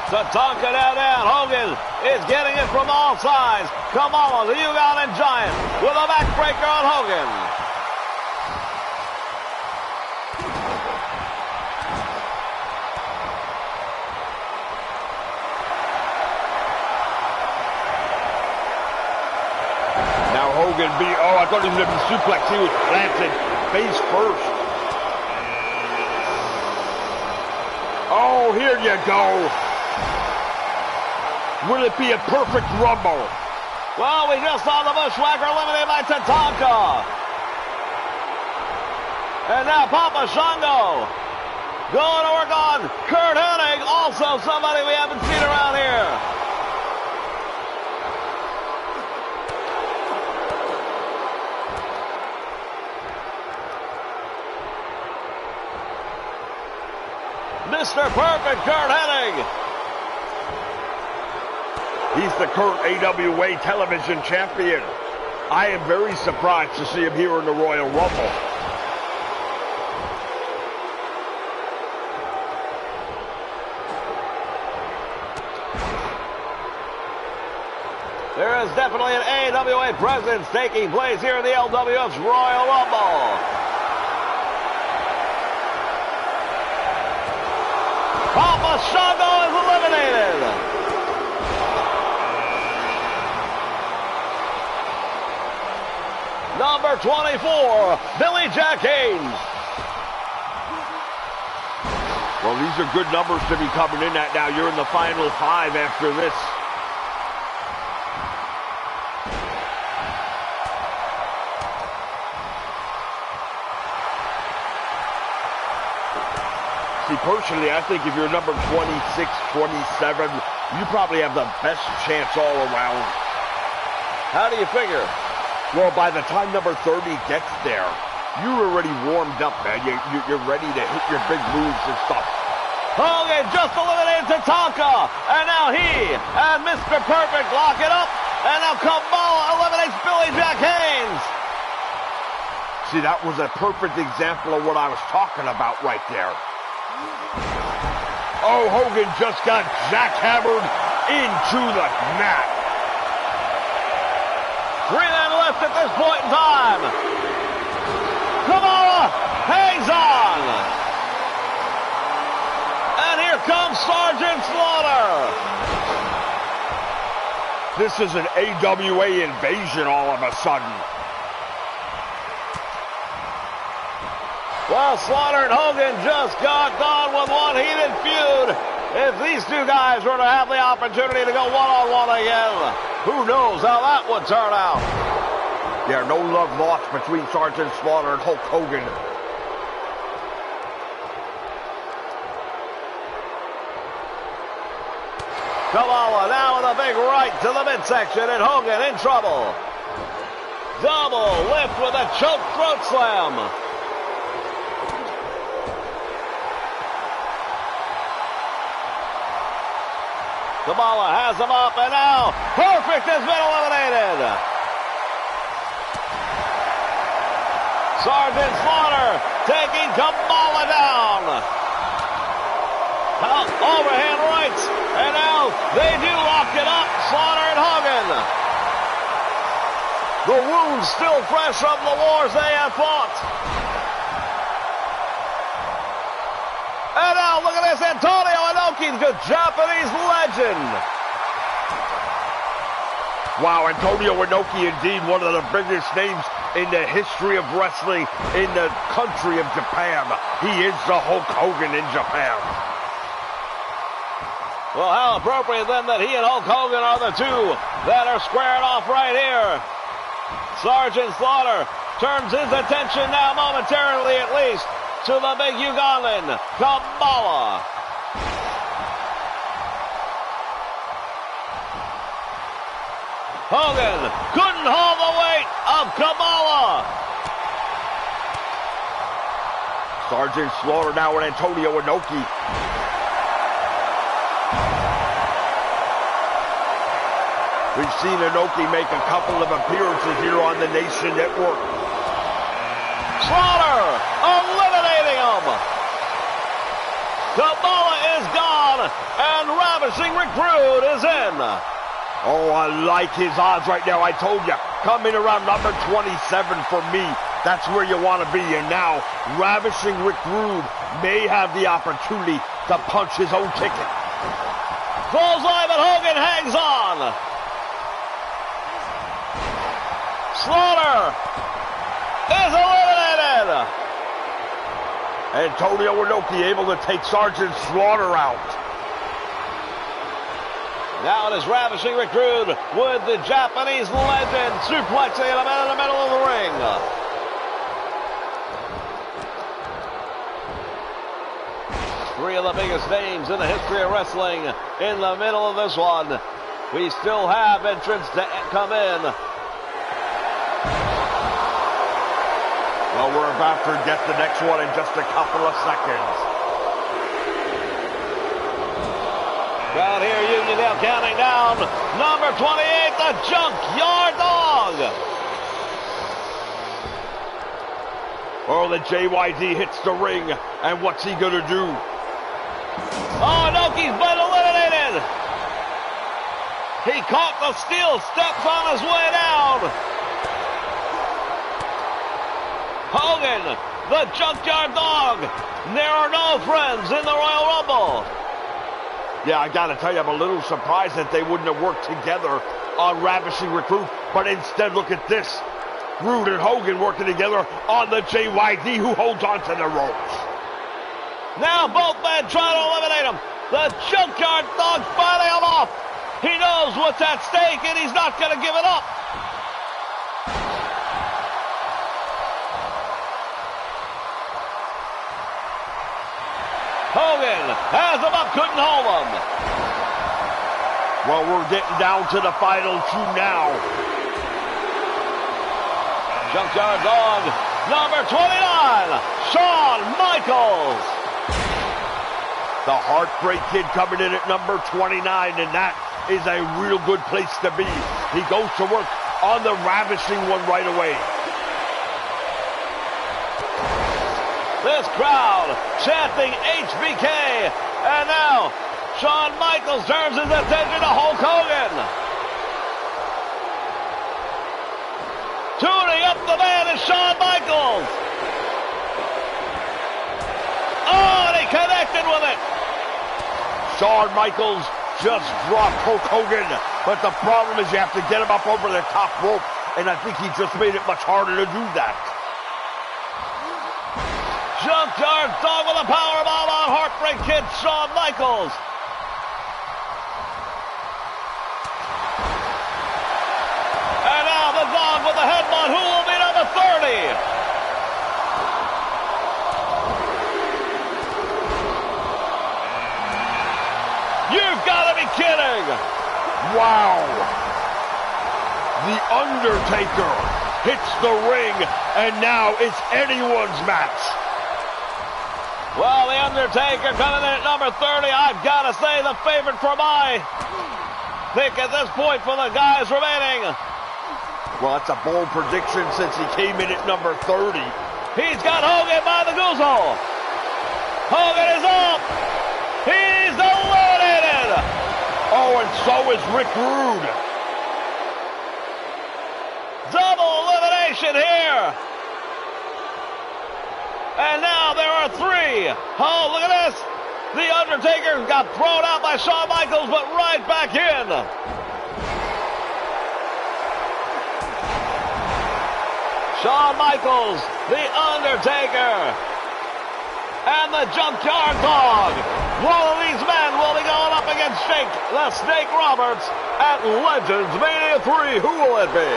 Tatanka down. Hogan is getting it from all sides. Kamala, the Ugandan Giant, with a backbreaker on Hogan. Now Hogan I thought he was going to be suplex. He was planted face first. Oh, here you go. Will it be a perfect Rumble? Well, we just saw the Bushwhacker eliminated by Tatanka. And now Papa Shango going to work on Kurt Hennig, also somebody we haven't seen around here. Mr. Perfect Kurt Hennig. He's the current AWA television champion. I am very surprised to see him here in the Royal Rumble. There is definitely an AWA presence taking place here in the LWF's Royal Rumble. Papa Shango is eliminated. Number 24, Billy Jack Haynes. Well, these are good numbers to be coming in at now. You're in the final 5 after this. See, personally, I think if you're number 26, 27, you probably have the best chance all around. How do you figure? Well, by the time number 30 gets there, you're already warmed up, man. You're ready to hit your big moves and stuff. Hogan just eliminated Tatanka, and now he and Mr. Perfect lock it up, and now Kamala eliminates Billy Jack Haynes. See, that was a perfect example of what I was talking about right there. Oh, Hogan just got jackhammered into the mat. 3 men left at this point in time. Kamala hangs on. And here comes Sergeant Slaughter. This is an AWA invasion all of a sudden. Well, Slaughter and Hogan just got done with one heated feud. If these two guys were to have the opportunity to go one-on-one again, who knows how that would turn out. Yeah, no love lost between Sergeant Slaughter and Hulk Hogan. Kamala now with a big right to the midsection, and Hogan in trouble. Double lift with a choke throat slam. Kamala has him up, and now Perfect has been eliminated. Sergeant Slaughter taking Kamala down. Overhand rights, and now they do lock it up, Slaughter and Hogan. The wounds still fresh from the wars they have fought. And now, look at this, Antonio Inoki, the Japanese legend. Wow, Antonio Inoki, indeed one of the biggest names in the history of wrestling in the country of Japan. He is the Hulk Hogan in Japan. Well, how appropriate then that he and Hulk Hogan are the two that are squaring off right here. Sergeant Slaughter turns his attention now momentarily at least to the big Ugandan, Kamala. Hogan couldn't hold the weight of Kamala. Sergeant Slaughter now with Antonio Inoki. We've seen Inoki make a couple of appearances here on the Nation Network. Slaughter eliminating him. Kamala is gone, and Ravishing Rick Rude is in. Oh, I like his odds right now. I told you, coming around number 27 for me. That's where you want to be. And now, Ravishing Rick Rude may have the opportunity to punch his own ticket. Clothesline, but Hogan hangs on. Slaughter is eliminated. Antonio Inoki able to take Sergeant Slaughter out. Now it is Ravishing Rick Rude with the Japanese legend suplexing him in the middle of the ring. Three of the biggest names in the history of wrestling in the middle of this one. We still have entrants to come in. Well, we're about to get the next one in just a couple of seconds. Down here, Union now counting down. Number 28, the Junkyard Dog. Oh, the JYD hits the ring, and what's he gonna do? Oh, Inoki's been eliminated. He caught the steel steps on his way down. Hogan, the Junkyard Dog. There are no friends in the Royal Rumble. Yeah, I gotta tell you, I'm a little surprised that they wouldn't have worked together on Ravishing Rick Rude, but instead, look at this. Rude and Hogan working together on the JYD, who holds onto the ropes. Now both men trying to eliminate him. The Junkyard Dog fighting him off. He knows what's at stake, and he's not gonna give it up. Hogan has him up, couldn't hold him. Well, we're getting down to the final two now. Junkyard Dog, number 29, Shawn Michaels. The Heartbreak Kid coming in at number 29, and that is a real good place to be. He goes to work on the Ravishing one right away. This crowd chanting HBK, and now Shawn Michaels turns his attention to Hulk Hogan. Tuning up the man is Shawn Michaels. Oh, and he connected with it. Shawn Michaels just dropped Hulk Hogan, but the problem is you have to get him up over the top rope, and I think he just made it much harder to do that. Junkyard Dog with a powerbomb on Heartbreak Kid Shawn Michaels. And now the Dog with the headbutt. Who will be number 30? You've got to be kidding. Wow. The Undertaker hits the ring, and now it's anyone's match. Well, The Undertaker coming in at number 30. I've got to say the favorite for my pick at this point for the guys remaining. Well, that's a bold prediction since he came in at number 30. He's got Hogan by the goose hole. Hogan is up. He's eliminated. Oh, and so is Rick Rude. Double elimination here. And now there are three. Oh, look at this. The Undertaker got thrown out by Shawn Michaels, but right back in. Shawn Michaels, The Undertaker, and the Junkyard Dog. One of these men will be going up against Jake the Snake Roberts at Legends Mania 3. Who will it be?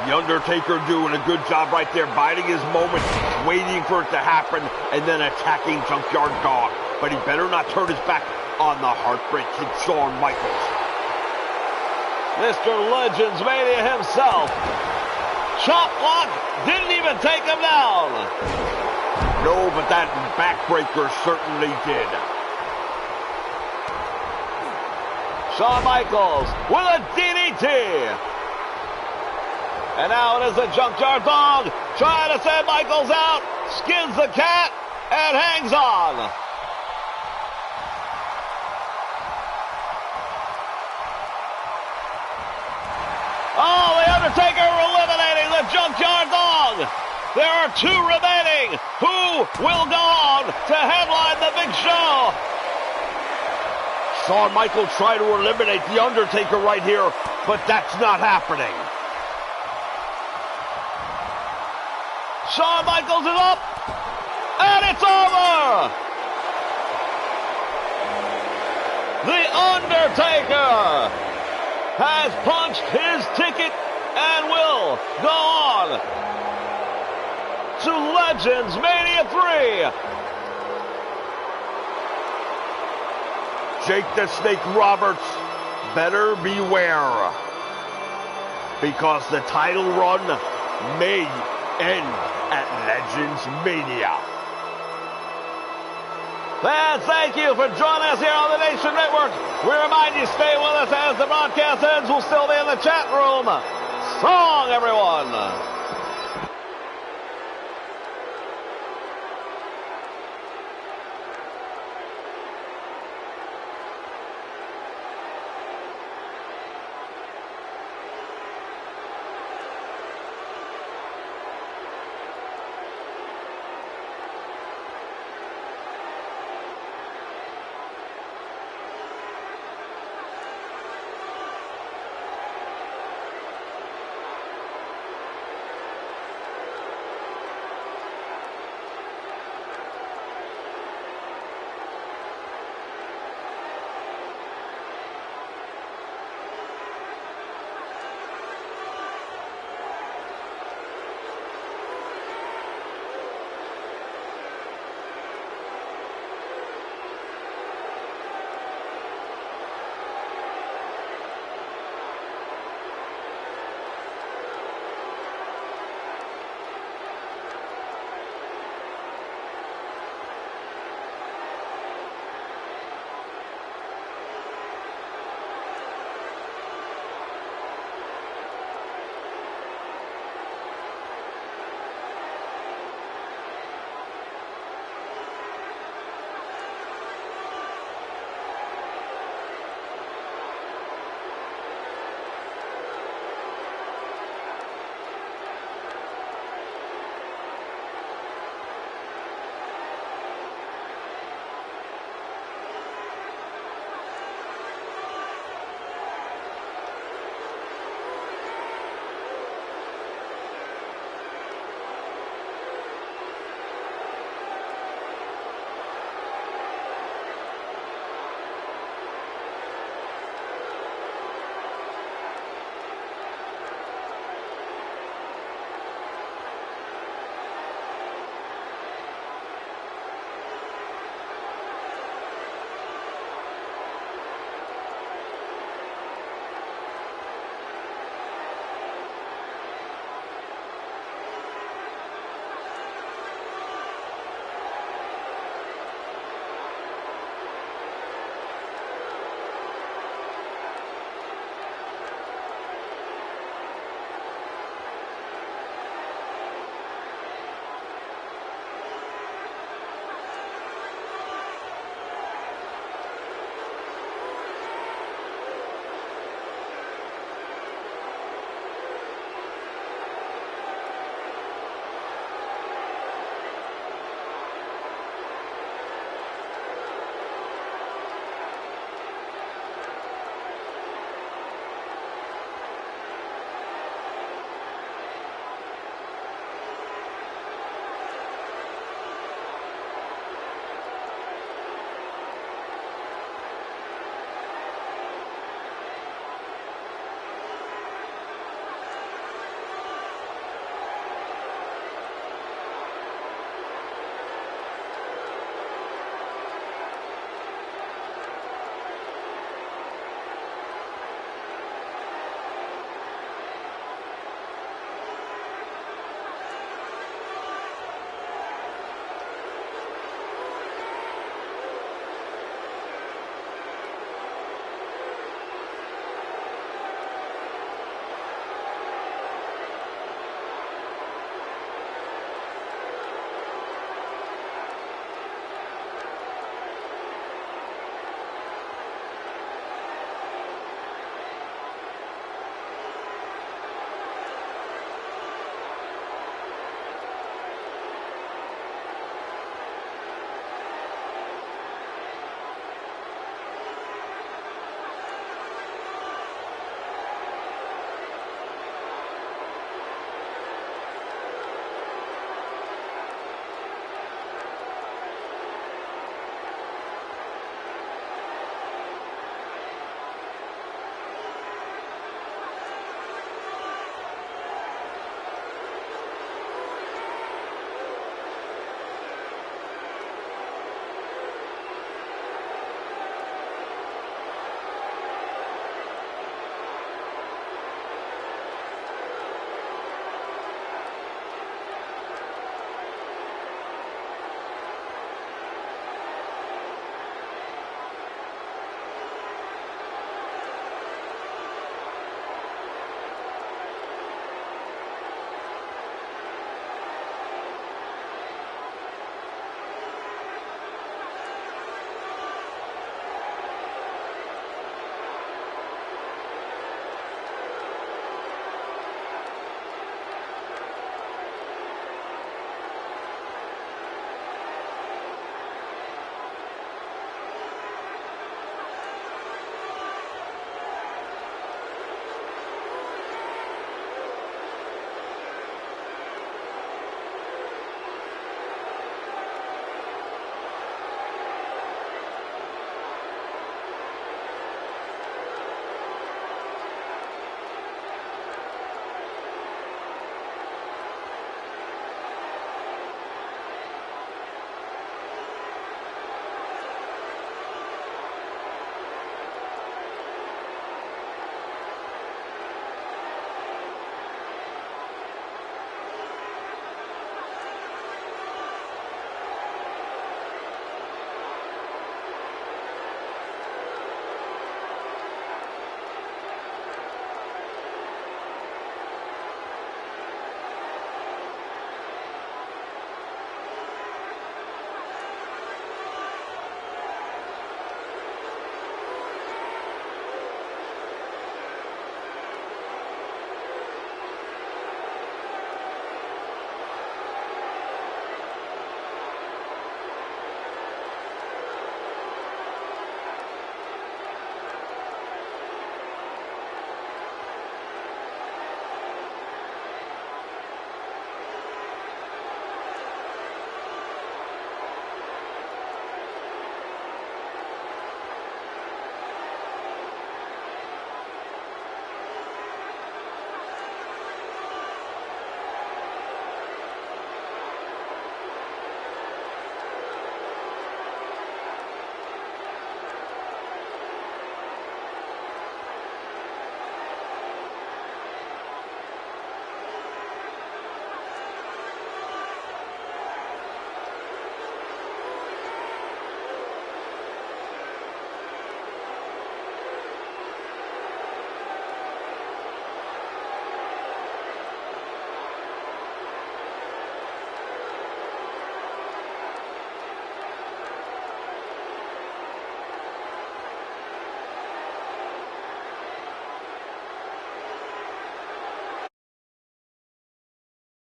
The Undertaker doing a good job right there, biding his moment, waiting for it to happen, and then attacking Junkyard Dog. But he better not turn his back on the Heartbreak Kid Shawn Michaels. Mr. Legends Mania himself. Chop block didn't even take him down. No, but that backbreaker certainly did. Shawn Michaels with a DDT. And now it is the Junkyard Dog trying to send Michaels out. Skins the cat and hangs on. Oh, the Undertaker eliminating the Junkyard Dog. There are 2 remaining. Who will go on to headline the big show? Shawn Michaels trying to eliminate the Undertaker right here, but that's not happening. Shawn Michaels is up, and it's over. The Undertaker has punched his ticket and will go on to Legends Mania 3. Jake the Snake Roberts, better beware, because the title run may end at Legends Mania. Fans, thank you for joining us here on the Nation Network. We remind you, stay with us as the broadcast ends. We'll still be in the chat room. So long, everyone.